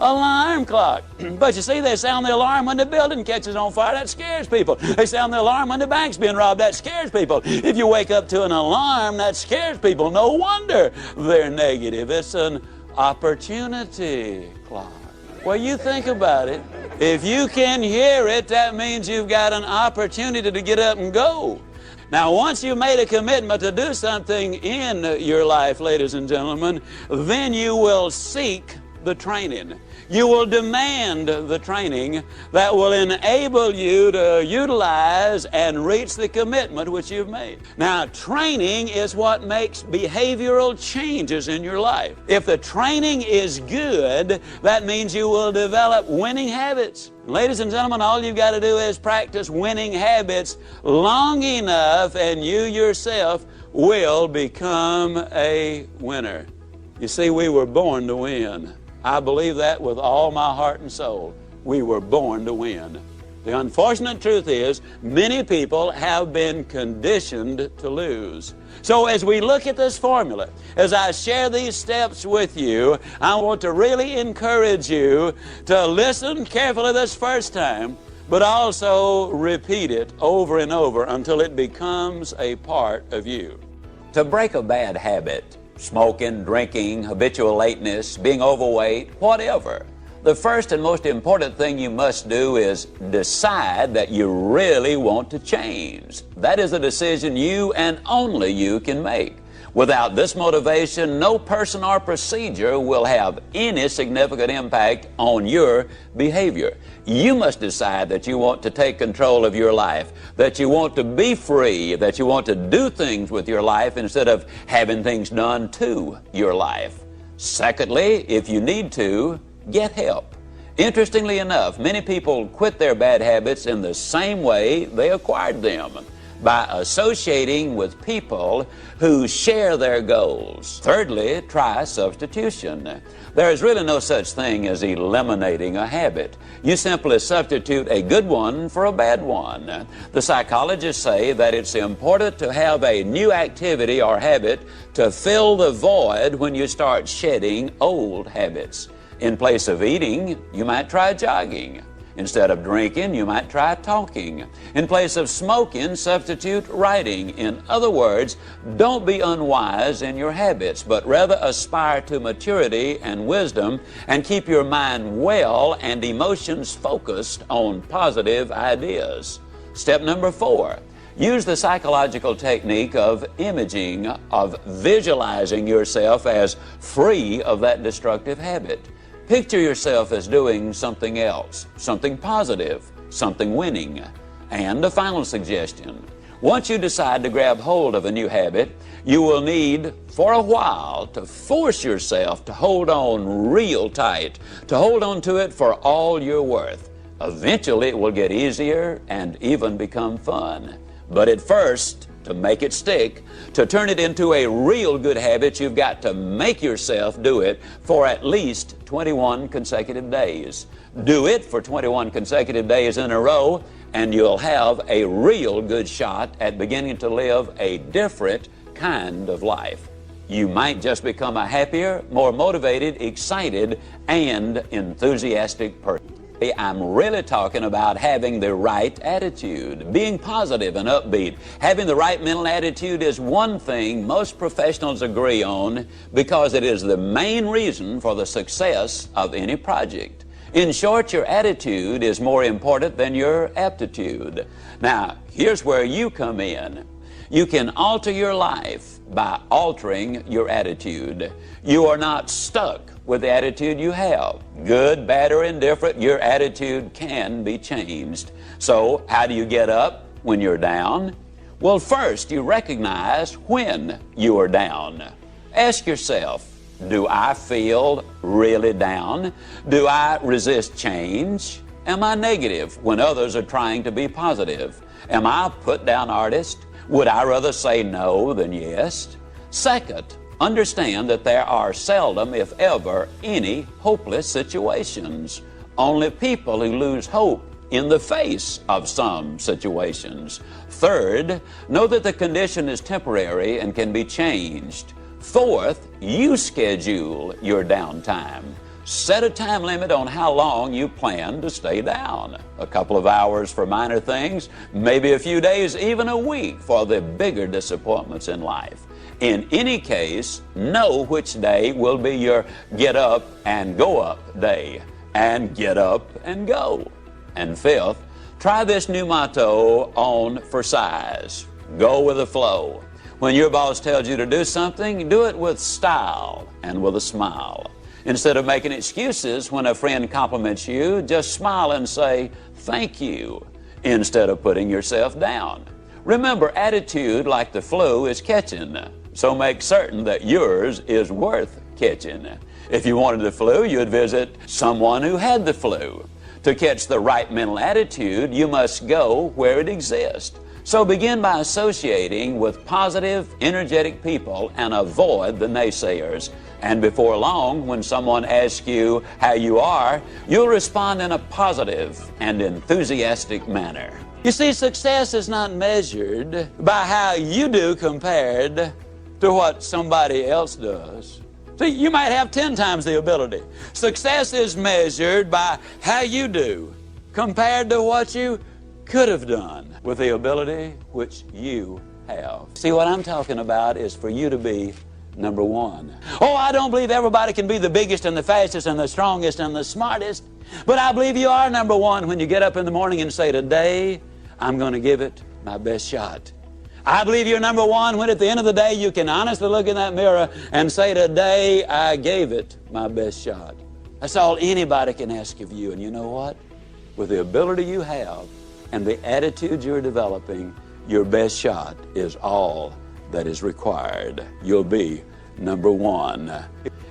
Alarm clock. But you see, they sound the alarm when the building catches on fire. That scares people. They sound the alarm when the bank's being robbed. That scares people. If you wake up to an alarm, that scares people. No wonder they're negative. It's an opportunity clock. Well, you think about it. If you can hear it, that means you've got an opportunity to get up and go. Now, once you've made a commitment to do something in your life, ladies and gentlemen, then you will seek the training. You will demand the training that will enable you to utilize and reach the commitment which you've made. Now, training is what makes behavioral changes in your life. If the training is good, that means you will develop winning habits. Ladies and gentlemen, all you've got to do is practice winning habits long enough and you yourself will become a winner. You see, we were born to win. I believe that with all my heart and soul. We were born to win. The unfortunate truth is, many people have been conditioned to lose. So as we look at this formula, as I share these steps with you, I want to really encourage you to listen carefully this first time, but also repeat it over and over until it becomes a part of you. To break a bad habit, smoking, drinking, habitual lateness, being overweight, whatever, the first and most important thing you must do is decide that you really want to change. That is a decision you and only you can make. Without this motivation, no person or procedure will have any significant impact on your behavior. You must decide that you want to take control of your life, that you want to be free, that you want to do things with your life instead of having things done to your life. Secondly, if you need to, get help. Interestingly enough, many people quit their bad habits in the same way they acquired them, by associating with people who share their goals. Thirdly, try substitution. There is really no such thing as eliminating a habit. You simply substitute a good one for a bad one. The psychologists say that it's important to have a new activity or habit to fill the void when you start shedding old habits. In place of eating, you might try jogging. Instead of drinking, you might try talking. In place of smoking, substitute writing. In other words, don't be unwise in your habits, but rather aspire to maturity and wisdom and keep your mind well and emotions focused on positive ideas. Step number 4. Use the psychological technique of imaging, of visualizing yourself as free of that destructive habit. Picture yourself as doing something else, something positive, something winning. And a final suggestion. Once you decide to grab hold of a new habit, you will need, for a while, to force yourself to hold on real tight, to hold on to it for all you're worth. Eventually, it will get easier and even become fun. But at first, to make it stick, to turn it into a real good habit, you've got to make yourself do it for at least 21 consecutive days. Do it for 21 consecutive days in a row, and you'll have a real good shot at beginning to live a different kind of life. You might just become a happier, more motivated, excited, and enthusiastic person. I'm really talking about having the right attitude, being positive and upbeat. Having the right mental attitude is one thing most professionals agree on because it is the main reason for the success of any project. In short, your attitude is more important than your aptitude. Now, here's where you come in. You can alter your life by altering your attitude. You are not stuck with the attitude you have. Good, bad, or indifferent, your attitude can be changed. So, how do you get up when you're down? Well, first, you recognize when you are down. Ask yourself, do I feel really down? Do I resist change? Am I negative when others are trying to be positive? Am I a put-down artist? Would I rather say no than yes? Second, understand that there are seldom, if ever, any hopeless situations. Only people who lose hope in the face of some situations. Third, know that the condition is temporary and can be changed. Fourth, you schedule your downtime. Set a time limit on how long you plan to stay down. A couple of hours for minor things, maybe a few days, even a week for the bigger disappointments in life. In any case, know which day will be your get up and go up day, and get up and go. And fifth, try this new motto on for size. Go with the flow. When your boss tells you to do something, do it with style and with a smile. Instead of making excuses when a friend compliments you, just smile and say, thank you, instead of putting yourself down. Remember, attitude, like the flu, is catching. So make certain that yours is worth catching. If you wanted the flu, you'd visit someone who had the flu. To catch the right mental attitude, you must go where it exists. So begin by associating with positive, energetic people and avoid the naysayers. And before long, when someone asks you how you are, you'll respond in a positive and enthusiastic manner. You see, success is not measured by how you do compared to what somebody else does. See, you might have 10 times the ability. Success is measured by how you do compared to what you could have done with the ability which you have. See, what I'm talking about is for you to be number one. Oh, I don't believe everybody can be the biggest and the fastest and the strongest and the smartest, but I believe you are number one when you get up in the morning and say, today, I'm going to give it my best shot. I believe you're number one when at the end of the day you can honestly look in that mirror and say, today I gave it my best shot. That's all anybody can ask of you. And you know what? With the ability you have and the attitude you're developing, your best shot is all that is required. You'll be number one.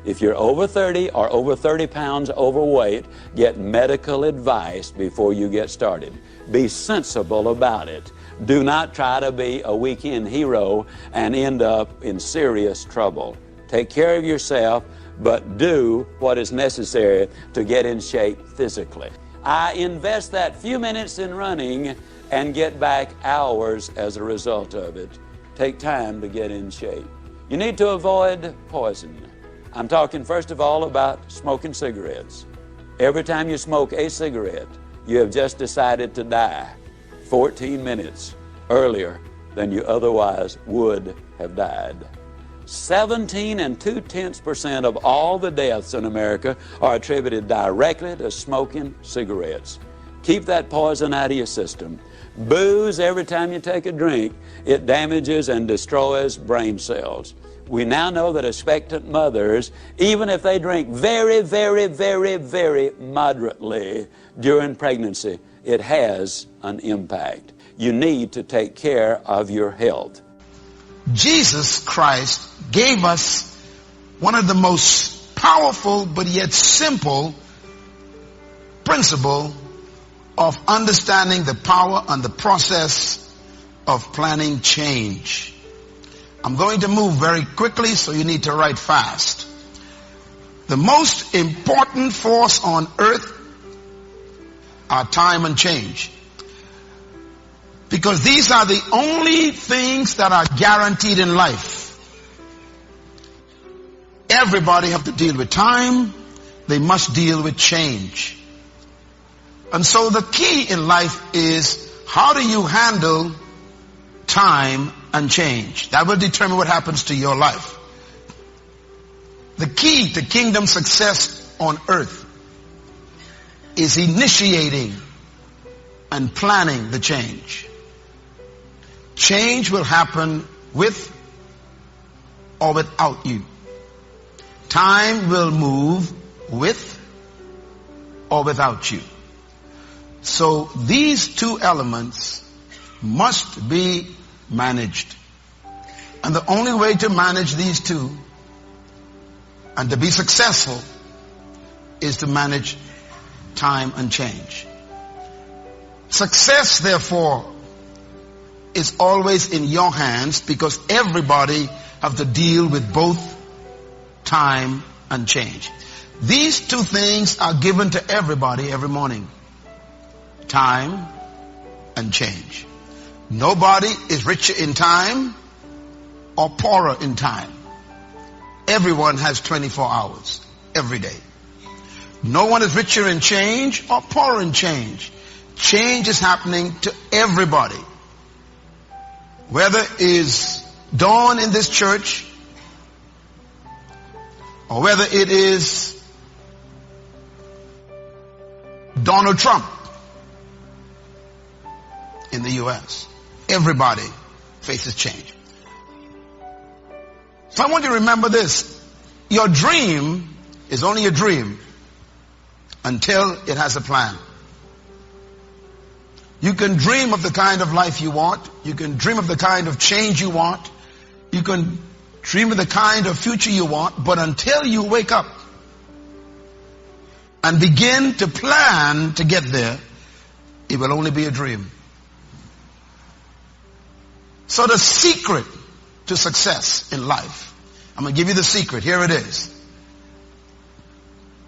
If you're over 30 or over 30 pounds overweight, get medical advice before you get started. Be sensible about it. Do not try to be a weekend hero and end up in serious trouble. Take care of yourself, but do what is necessary to get in shape physically. I invest that few minutes in running and get back hours as a result of it. Take time to get in shape. You need to avoid poison. I'm talking first of all about smoking cigarettes. Every time you smoke a cigarette, you have just decided to die 14 minutes earlier than you otherwise would have died. 17.2% of all the deaths in America are attributed directly to smoking cigarettes. Keep that poison out of your system. Booze, every time you take a drink, it damages and destroys brain cells. We now know that expectant mothers, even if they drink very, very, very, very moderately during pregnancy, it has an impact. You need to take care of your health. Jesus Christ gave us one of the most powerful but yet simple principle of understanding the power and the process of planning change. I'm going to move very quickly, so you need to write fast. The most important force on earth are time and change, because these are the only things that are guaranteed in life. Everybody have to deal with time. They must deal with change. And so the key in life is, how do you handle time and change? That will determine what happens to your life. The key to kingdom success on earth is initiating and planning the change. Change will happen with or without you. Time will move with or without you. So these two elements must be managed. And the only way to manage these two and to be successful is to manage time and change. Success, therefore, is always in your hands, because everybody have to deal with both time and change. These two things are given to everybody every morning. Time and change. Nobody is richer in time or poorer in time. Everyone has 24 hours every day. No one is richer in change or poorer in change. Change is happening to everybody. Whether it is dawn in this church, or whether it is Donald Trump in the U.S., everybody faces change. So I want you to remember this. Your dream is only a dream until it has a plan. You can dream of the kind of life you want. You can dream of the kind of change you want. You can dream of the kind of future you want. But until you wake up and begin to plan to get there, it will only be a dream. So the secret to success in life, I'm going to give you the secret. Here it is.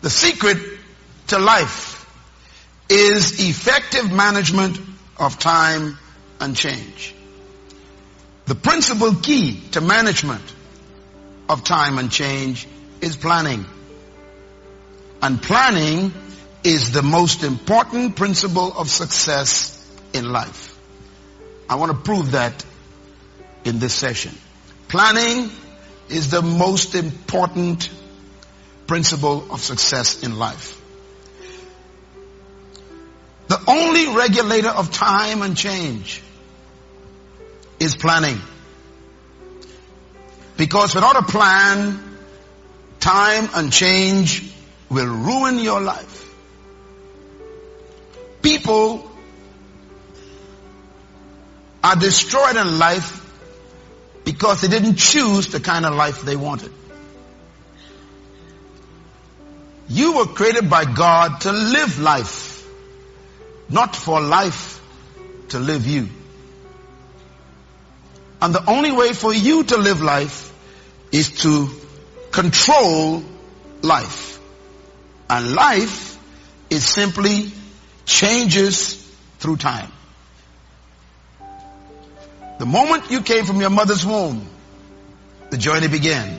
The secret to life is effective management of time and change. The principal key to management of time and change is planning. And planning is the most important principle of success in life. I want to prove that in this session. Planning is the most important principle of success in life. The only regulator of time and change is planning. Because without a plan, time and change will ruin your life. People are destroyed in life because they didn't choose the kind of life they wanted. You were created by God to live life, not for life to live you. And the only way for you to live life is to control life. And life is simply changes through time. The moment you came from your mother's womb, the journey began.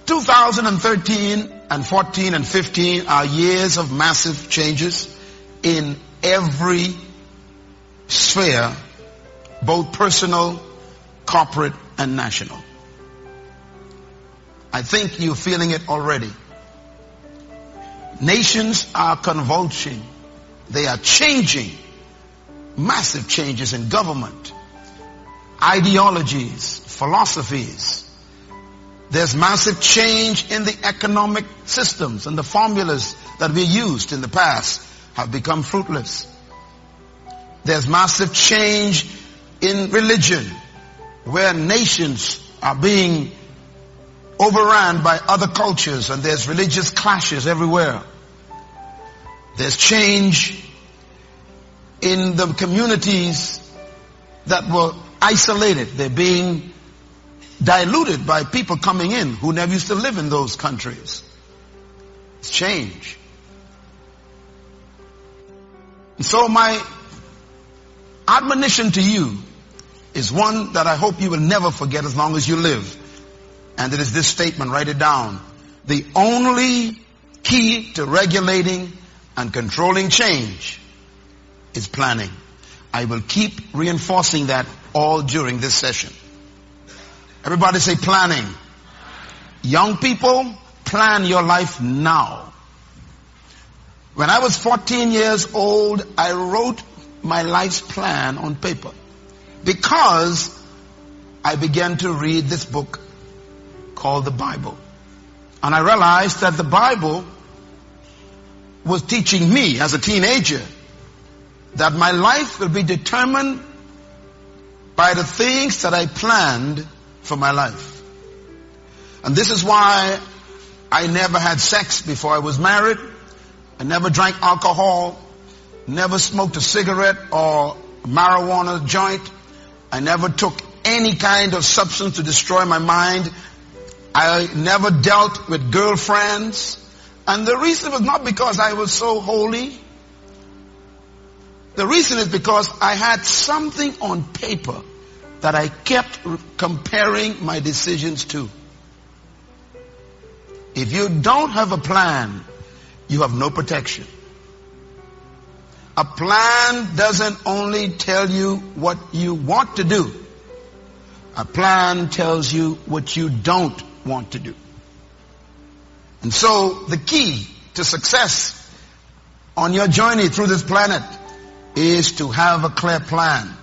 2013 and 14 and 15 are years of massive changes in every sphere, both personal, corporate, and national. I think you're feeling it already. Nations are convulsing. They are changing. Massive changes in government, ideologies, philosophies. There's massive change in the economic systems, and the formulas that we used in the past have become fruitless. There's massive change in religion, where nations are being overrun by other cultures, and there's religious clashes everywhere. There's change in the communities that were isolated. They're being diluted by people coming in who never used to live in those countries. It's change. And so my admonition to you is one that I hope you will never forget as long as you live. And it is this statement, write it down. The only key to regulating and controlling change is planning. I will keep reinforcing that all during this session. Everybody say planning. Young people, plan your life now. When I was 14 years old, I wrote my life's plan on paper because I began to read this book called the Bible. And I realized that the Bible was teaching me as a teenager that my life will be determined by the things that I planned for my life. And this is why I never had sex before I was married. I never drank alcohol, never smoked a cigarette or a marijuana joint. I never took any kind of substance to destroy my mind. I never dealt with girlfriends. And the reason was not because I was so holy. The reason is because I had something on paper that I kept comparing my decisions to. If you don't have a plan, you have no protection. A plan doesn't only tell you what you want to do. A plan tells you what you don't want to do. And so the key to success on your journey through this planet is to have a clear plan.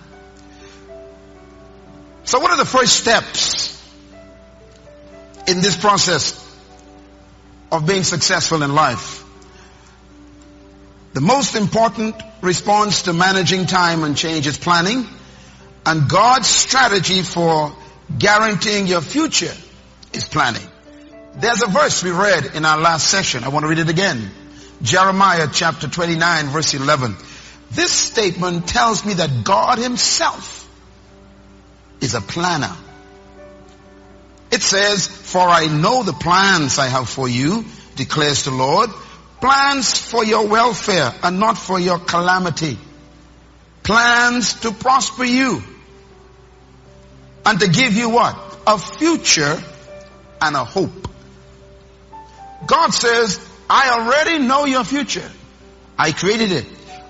So what are the first steps in this process of being successful in life? The most important response to managing time and change is planning, and God's strategy for guaranteeing your future is planning. There's a verse we read in our last session. I want to read it again. Jeremiah chapter 29 verse 11. This statement tells me that God himself is a planner. It says, for I know the plans I have for you, declares the Lord, plans for your welfare and not for your calamity. Plans to prosper you and to give you what? A future and a hope. God says, I already know your future. I created it.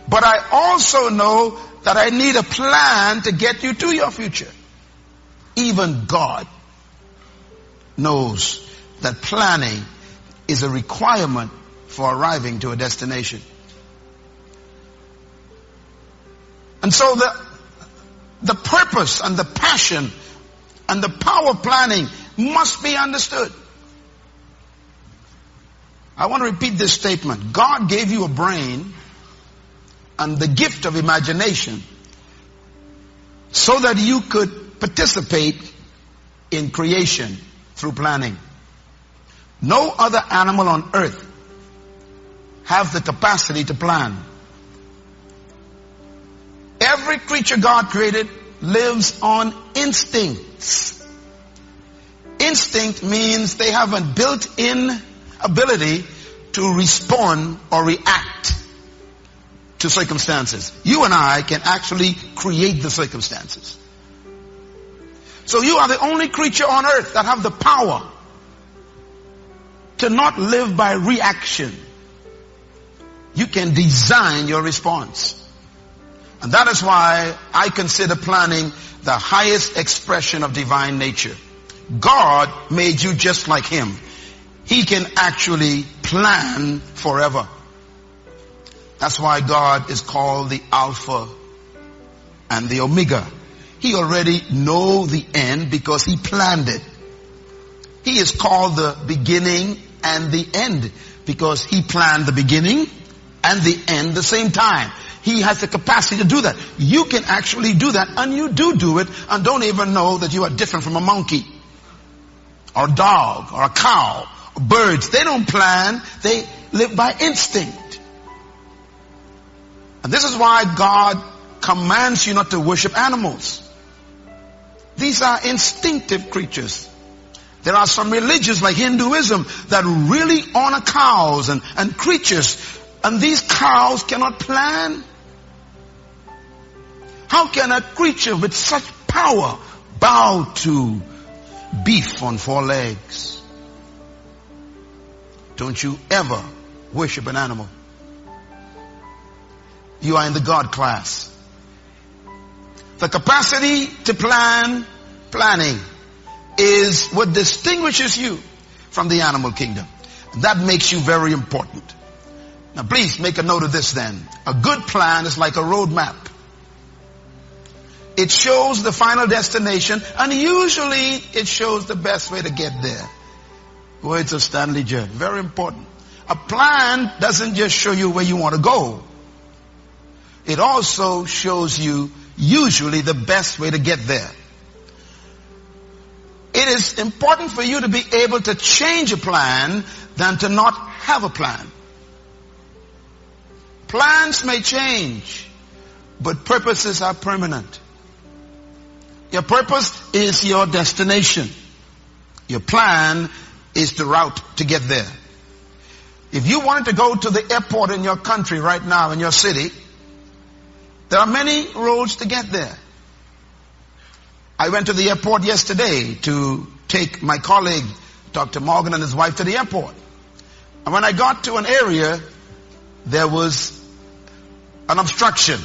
But I also know that I need a plan to get you to your future. Even God knows that planning is a requirement for arriving to a destination. And so the purpose and the passion and the power of planning must be understood. I want to repeat this statement. God gave you a brain and the gift of imagination so that you could participate in creation through planning. No other animal on earth have the capacity to plan. Every creature God created lives on instincts. Instinct means they have a built-in ability to respond or react to circumstances. You and I can actually create the circumstances. So you are the only creature on earth that have the power to not live by reaction. You can design your response. And that is why I consider planning the highest expression of divine nature. God made you just like Him. He can actually plan forever. That's why God is called the Alpha and the Omega. He already knows the end because He planned it. He is called the beginning and the end because He planned the beginning and the end the same time. He has the capacity to do that. You can actually do that, and you do it, and don't even know that you are different from a monkey or a dog or a cow or birds. They don't plan. They live by instinct. And this is why God commands you not to worship animals. These are instinctive creatures. There are some religions like Hinduism that really honor cows and creatures. And these cows cannot plan. How can a creature with such power bow to beef on 4 legs? Don't you ever worship an animal. You are in the God class. The capacity to planning is what distinguishes you from the animal kingdom. That makes you very important. Now please make a note of this then. A good plan is like a road map. It shows the final destination, and usually it shows the best way to get there. Words of Stanley Judd. Very important. A plan doesn't just show you where you want to go. It also shows you usually the best way to get there. It is important for you to be able to change a plan than to not have a plan. Plans may change, but purposes are permanent. Your purpose is your destination. Your plan is the route to get there. If you wanted to go to the airport in your country right now, in your city, there are many roads to get there. I went to the airport yesterday to take my colleague, Dr. Morgan, and his wife to the airport. And when I got to an area, there was an obstruction.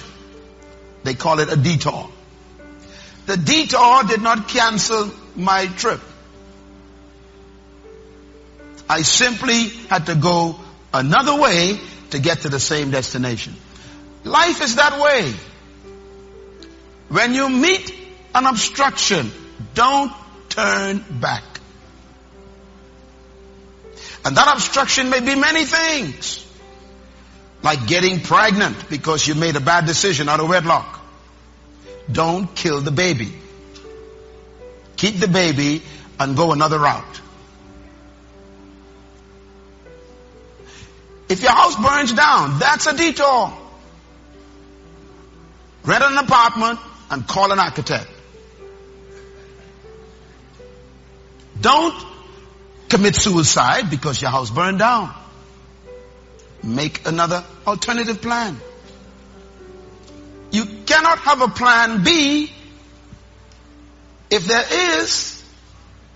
They call it a detour. The detour did not cancel my trip. I simply had to go another way to get to the same destination. Life is that way. When you meet an obstruction, don't turn back. And that obstruction may be many things. Like getting pregnant because you made a bad decision out of wedlock. Don't kill the baby. Keep the baby and go another route. If your house burns down, that's a detour. Rent an apartment and call an architect. Don't commit suicide because your house burned down. Make another alternative plan. You cannot have a plan B if there is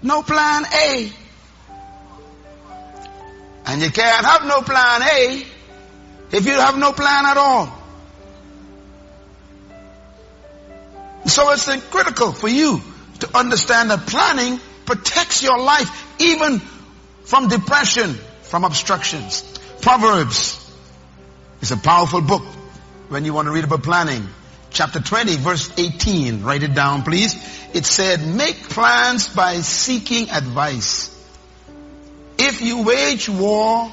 no plan A. And you can't have no plan A if you have no plan at all. So it's critical for you to understand that planning protects your life even from depression, from obstructions. Proverbs is a powerful book when you want to read about planning. Chapter 20, verse 18. Write it down, please. It said, make plans by seeking advice. If you wage war,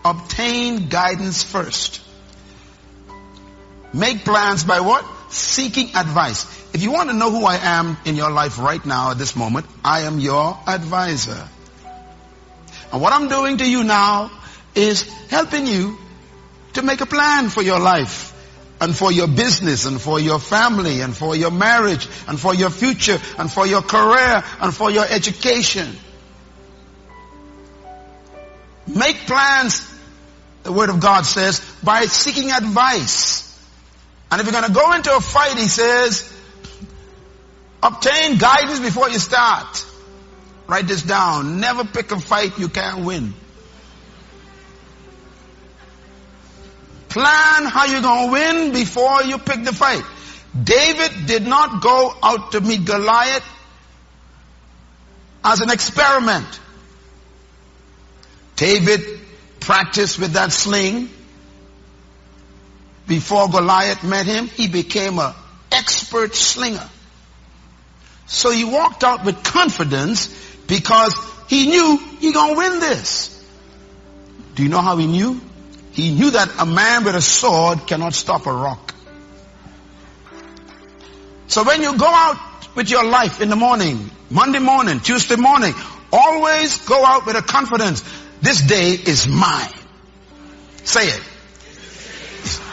obtain guidance first. Make plans by what? Seeking advice. If you want to know who I am in your life right now at this moment, I am your advisor. And what I'm doing to you now is helping you to make a plan for your life and for your business and for your family and for your marriage and for your future and for your career and for your education. Make plans, the Word of God says, by seeking advice. And if you're going to go into a fight, he says, obtain guidance before you start. Write this down. Never pick a fight you can't win. Plan how you're going to win before you pick the fight. David did not go out to meet Goliath as an experiment. David practiced with that sling. Before Goliath met him, he became an expert slinger. So he walked out with confidence because he knew he's going to win this. Do you know how he knew? He knew that a man with a sword cannot stop a rock. So when you go out with your life in the morning, Monday morning, Tuesday morning, always go out with a confidence. This day is mine. Say it.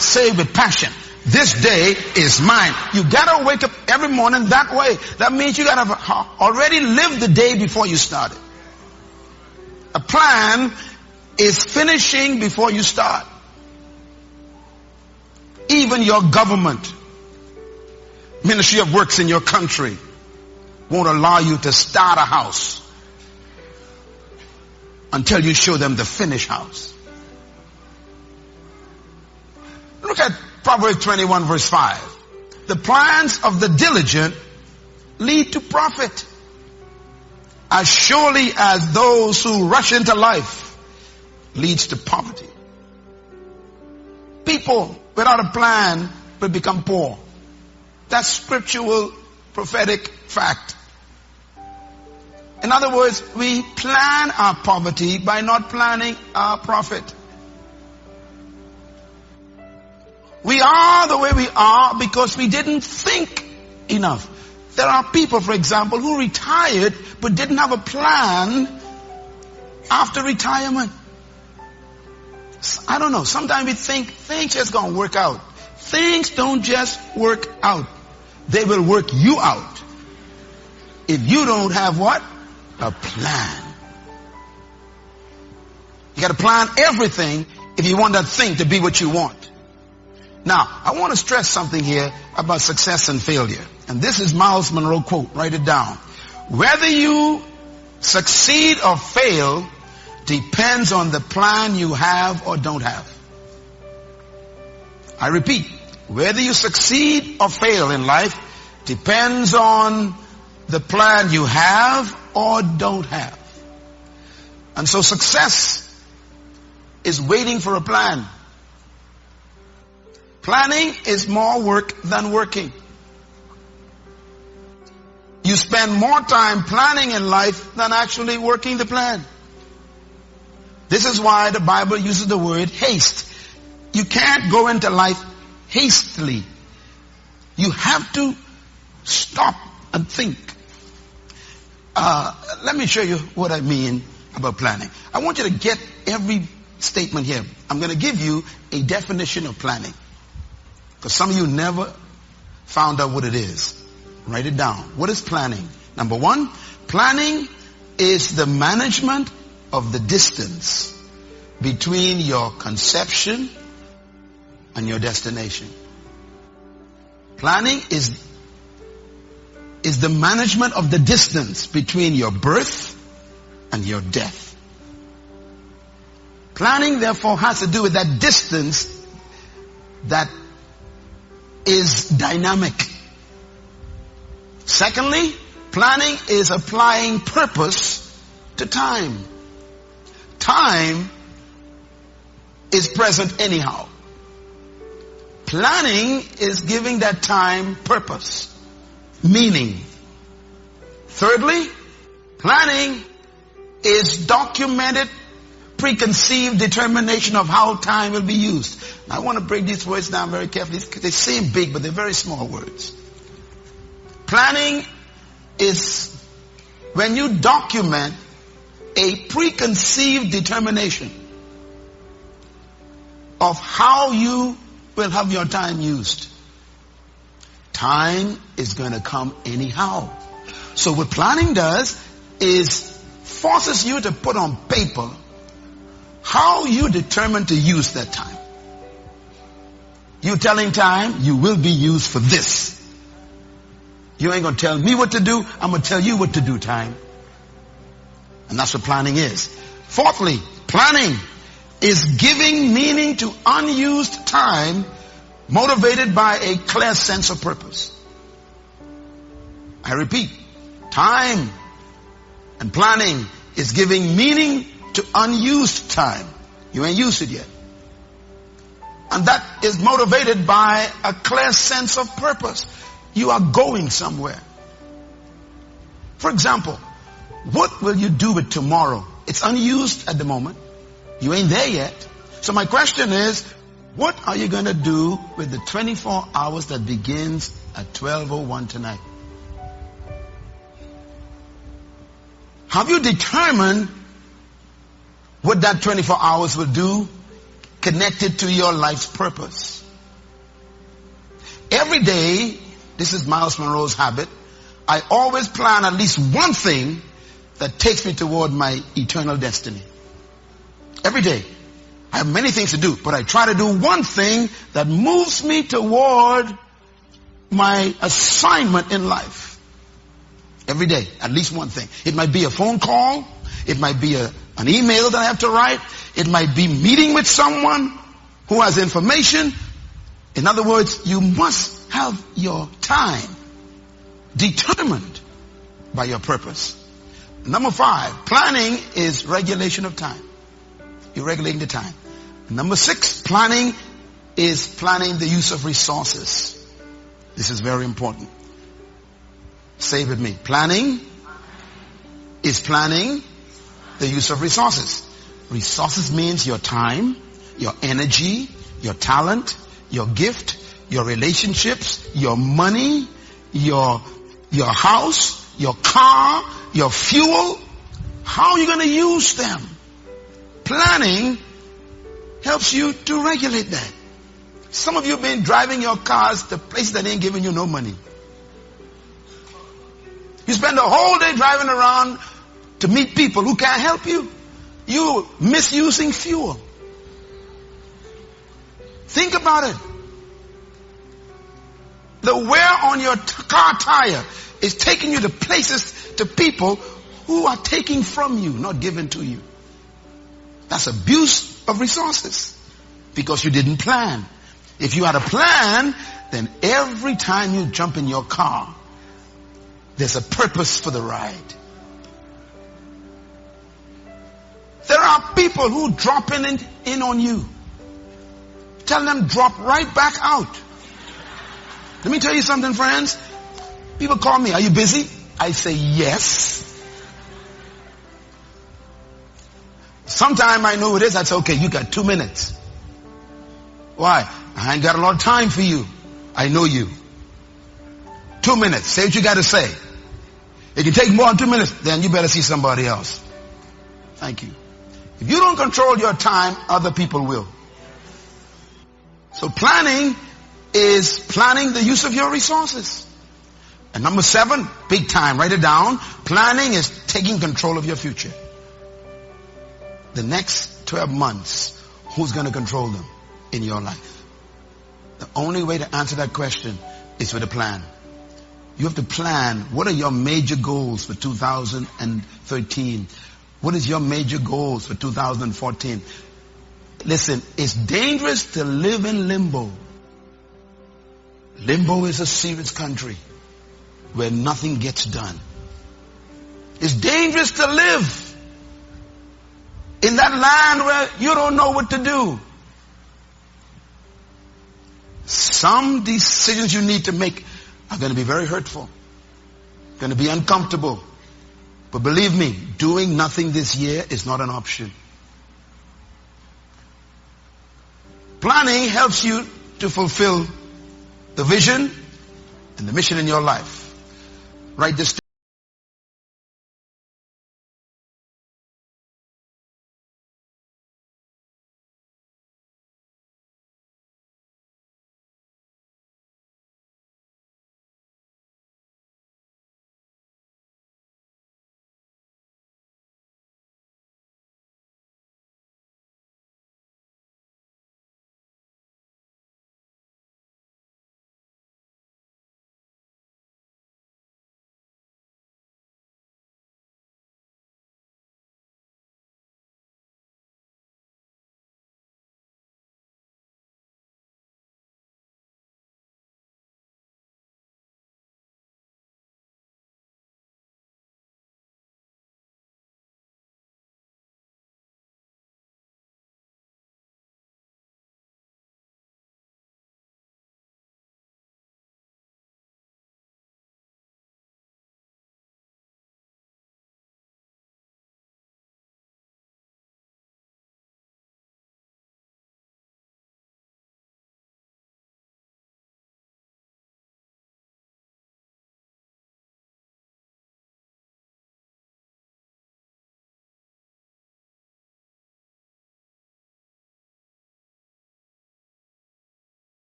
Say it with passion. This day is mine. You gotta wake up every morning that way. That means you gotta already live the day before you start it. A plan is finishing before you start. Even your government, Ministry of Works in your country won't allow you to start a house until you show them the finished house. Look at Proverbs 21 verse 5. The plans of the diligent lead to profit, as surely as those who rush into life leads to poverty. People without a plan will become poor. That's scriptural prophetic fact. In other words, we plan our poverty by not planning our profit. We are the way we are because we didn't think enough. There are people, for example, who retired but didn't have a plan after retirement. I don't know. Sometimes we think things just gonna work out. Things don't just work out. They will work you out if you don't have what? A plan. You gotta plan everything if you want that thing to be what you want. Now, I want to stress something here about success and failure. And this is Myles Monroe quote. Write it down. Whether you succeed or fail depends on the plan you have or don't have. I repeat, whether you succeed or fail in life depends on the plan you have or don't have. And so success is waiting for a plan. Planning is more work than working. You spend more time planning in life than actually working the plan. This is why the Bible uses the word haste. You can't go into life hastily. You have to stop and think. Let me show you what I mean about planning. I want you to get every statement here. I'm going to give you a definition of planning, because some of you never found out what it is. Write it down. What is planning? Number one, planning is the management of the distance between your conception and your destination. Planning is the management of the distance between your birth and your death. Planning, therefore, has to do with that distance that is dynamic. Secondly, planning is applying purpose to time. Time is present anyhow. Planning is giving that time purpose, meaning. Thirdly, planning is documented, preconceived determination of how time will be used. Now, I want to break these words down very carefully. They seem big, but they're very small words. Planning is when you document a preconceived determination of how you will have your time used. Time is going to come anyhow. So what planning does is forces you to put on paper how you determine to use that time. You telling time, you will be used for this. You ain't going to tell me what to do. I'm going to tell you what to do, time. And that's what planning is. Fourthly, planning is giving meaning to unused time motivated by a clear sense of purpose. I repeat, time and planning is giving meaning to unused time. You ain't used it yet. And that is motivated by a clear sense of purpose. You are going somewhere. For example, what will you do with tomorrow? It's unused at the moment. You ain't there yet. So my question is, what are you going to do with the 24 hours that begins at 12:01 tonight? Have you determined what that 24 hours will do connected to your life's purpose? Every day, this is Myles Monroe's habit, I always plan at least one thing that takes me toward my eternal destiny. Every day. I have many things to do, but I try to do one thing that moves me toward my assignment in life. Every day, at least one thing. It might be a phone call. It might be an email that I have to write. It might be meeting with someone who has information. In other words, you must have your time determined by your purpose. Number 5, planning is regulation of time. You're regulating the time. Number 6, planning is planning the use of resources. This is very important. Say it with me. Planning is planning the use of resources. Resources means your time, your energy, your talent, your gift, your relationships, your money, your house, your car, your fuel. How are you going to use them? Planning helps you to regulate that. Some of you have been driving your cars to places that ain't giving you no money. You spend the whole day driving around to meet people who can't help you. You're misusing fuel. Think about it. The wear on your car tire is taking you to places, to people who are taking from you, not giving to you. That's abuse of resources because you didn't plan. If you had a plan, then every time you jump in your car, there's a purpose for the ride. There are people who drop in on you. Tell them drop right back out. Let me tell you something, friends. People call me, are you busy? I say yes. Sometime I know it is. I say, okay, you got 2 minutes. Why? I ain't got a lot of time for you. I know you. 2 minutes. Say what you got to say. It can take more than 2 minutes. Then you better see somebody else. Thank you. If you don't control your time, other people will. So planning is planning the use of your resources. And number 7, big time, write it down. Planning is taking control of your future. The next 12 months, who's going to control them in your life? The only way to answer that question is with a plan. You have to plan. What are your major goals for 2013? What is your major goals for 2014? Listen, it's dangerous to live in limbo. Limbo is a serious country where nothing gets done. It's dangerous to live in that land where you don't know what to do. Some decisions you need to make are going to be very hurtful, going to be uncomfortable. But believe me, doing nothing this year is not an option. Planning helps you to fulfill the vision and the mission in your life. Write this down.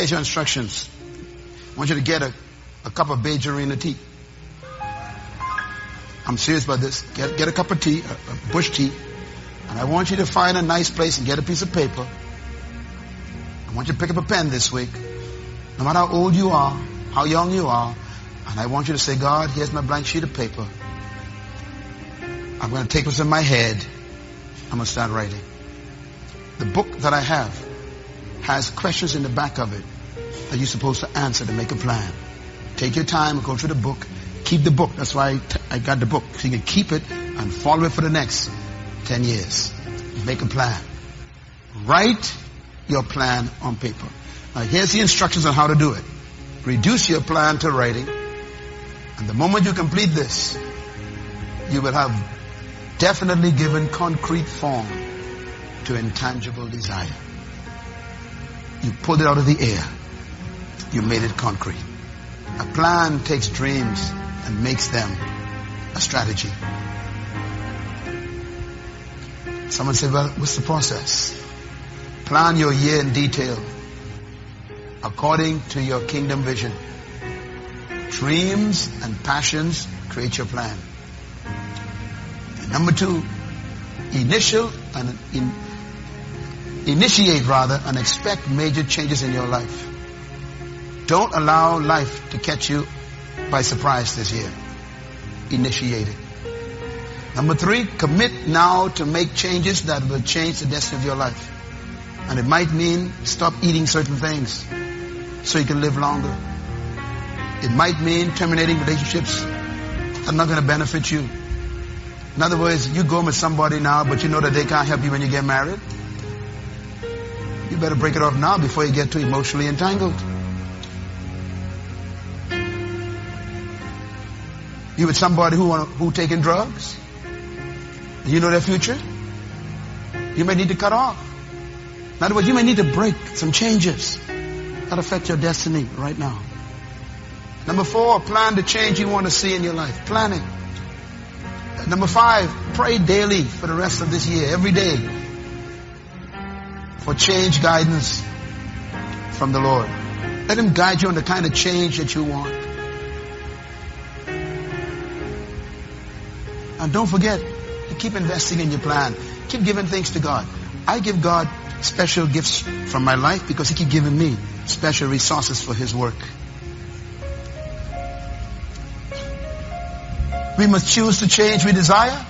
Here's your instructions. I want you to get a cup of Beijing tea. I'm serious about this. Get a cup of tea, a bush tea. And I want you to find a nice place and get a piece of paper. I want you to pick up a pen this week. No matter how old you are, how young you are. And I want you to say, God, here's my blank sheet of paper. I'm going to take what's in my head. I'm going to start writing. The book that I have has questions in the back of it that you're supposed to answer to make a plan. Take your time and go through the book. Keep the book. That's why I got the book. So you can keep it and follow it for the next 10 years. Make a plan. Write your plan on paper. Now here's the instructions on how to do it. Reduce your plan to writing. And the moment you complete this, you will have definitely given concrete form to intangible desire. You pulled it out of the air. You made it concrete. A plan takes dreams and makes them a strategy. Someone said, well, what's the process? Plan your year in detail according to your kingdom vision. Dreams and passions create your plan. And number 2, initiate and expect major changes in your life. Don't allow life to catch you by surprise this year. Initiate it. Number 3, commit now to make changes that will change the destiny of your life. And it might mean stop eating certain things so you can live longer. It might mean terminating relationships that are not going to benefit you. In other words, you go with somebody now, but you know that they can't help you when you get married. You better break it off now before you get too emotionally entangled. You with somebody who taking drugs? You know their future? You may need to cut off. In other words, you may need to break some changes that affect your destiny right now. Number 4, plan the change you want to see in your life. Plan it. Number 5, pray daily for the rest of this year, every day, for change guidance from the Lord. Let Him guide you on the kind of change that you want. And don't forget to keep investing in your plan. Keep giving things to God. I give God special gifts from my life because He keeps giving me special resources for His work. We must choose the change we desire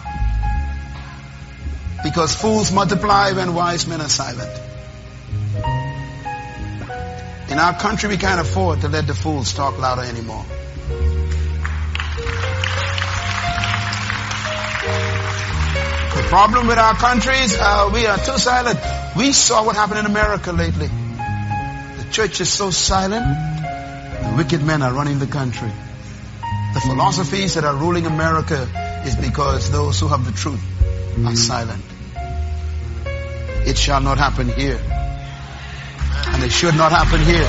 because fools multiply when wise men are silent. In our country, we can't afford to let the fools talk louder anymore. The problem with our country is we are too silent. We saw what happened in America lately. The church is so silent, the wicked men are running the country. The philosophies that are ruling America is because those who have the truth are silent. It shall not happen here. And it should not happen here.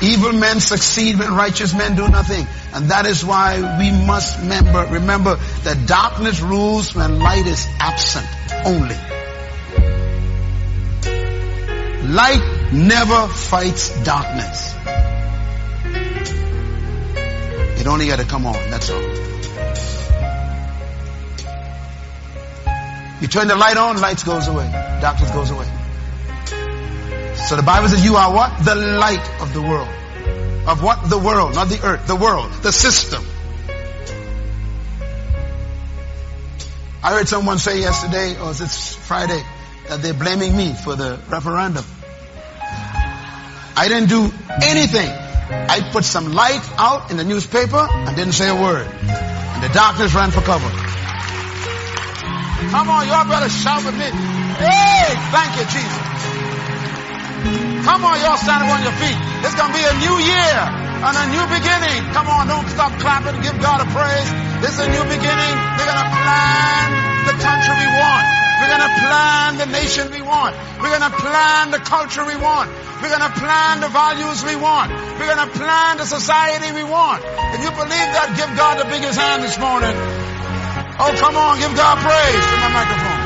Evil men succeed when righteous men do nothing. And that is why we must remember that darkness rules when light is absent only. Light never fights darkness. It only got to come on, that's all. You turn the light on, light goes away. Darkness goes away. So the Bible says you are what? The light of the world. Of what? The world, not the earth. The world, the system. I heard someone say yesterday, or it's Friday, that they're blaming me for the referendum. I didn't do anything. I put some light out in the newspaper and didn't say a word. And the darkness ran for cover. Come on, y'all better shout with me. Hey, thank you, Jesus. Come on, y'all stand up on your feet. It's going to be a new year and a new beginning. Come on, don't stop clapping. Give God a praise. This is a new beginning. We're going to plan the country we want. We're going to plan the nation we want. We're going to plan the culture we want. We're going to plan the values we want. We're going to plan the society we want. If you believe that, give God the biggest hand this morning. Oh, come on, give God praise. To my microphone.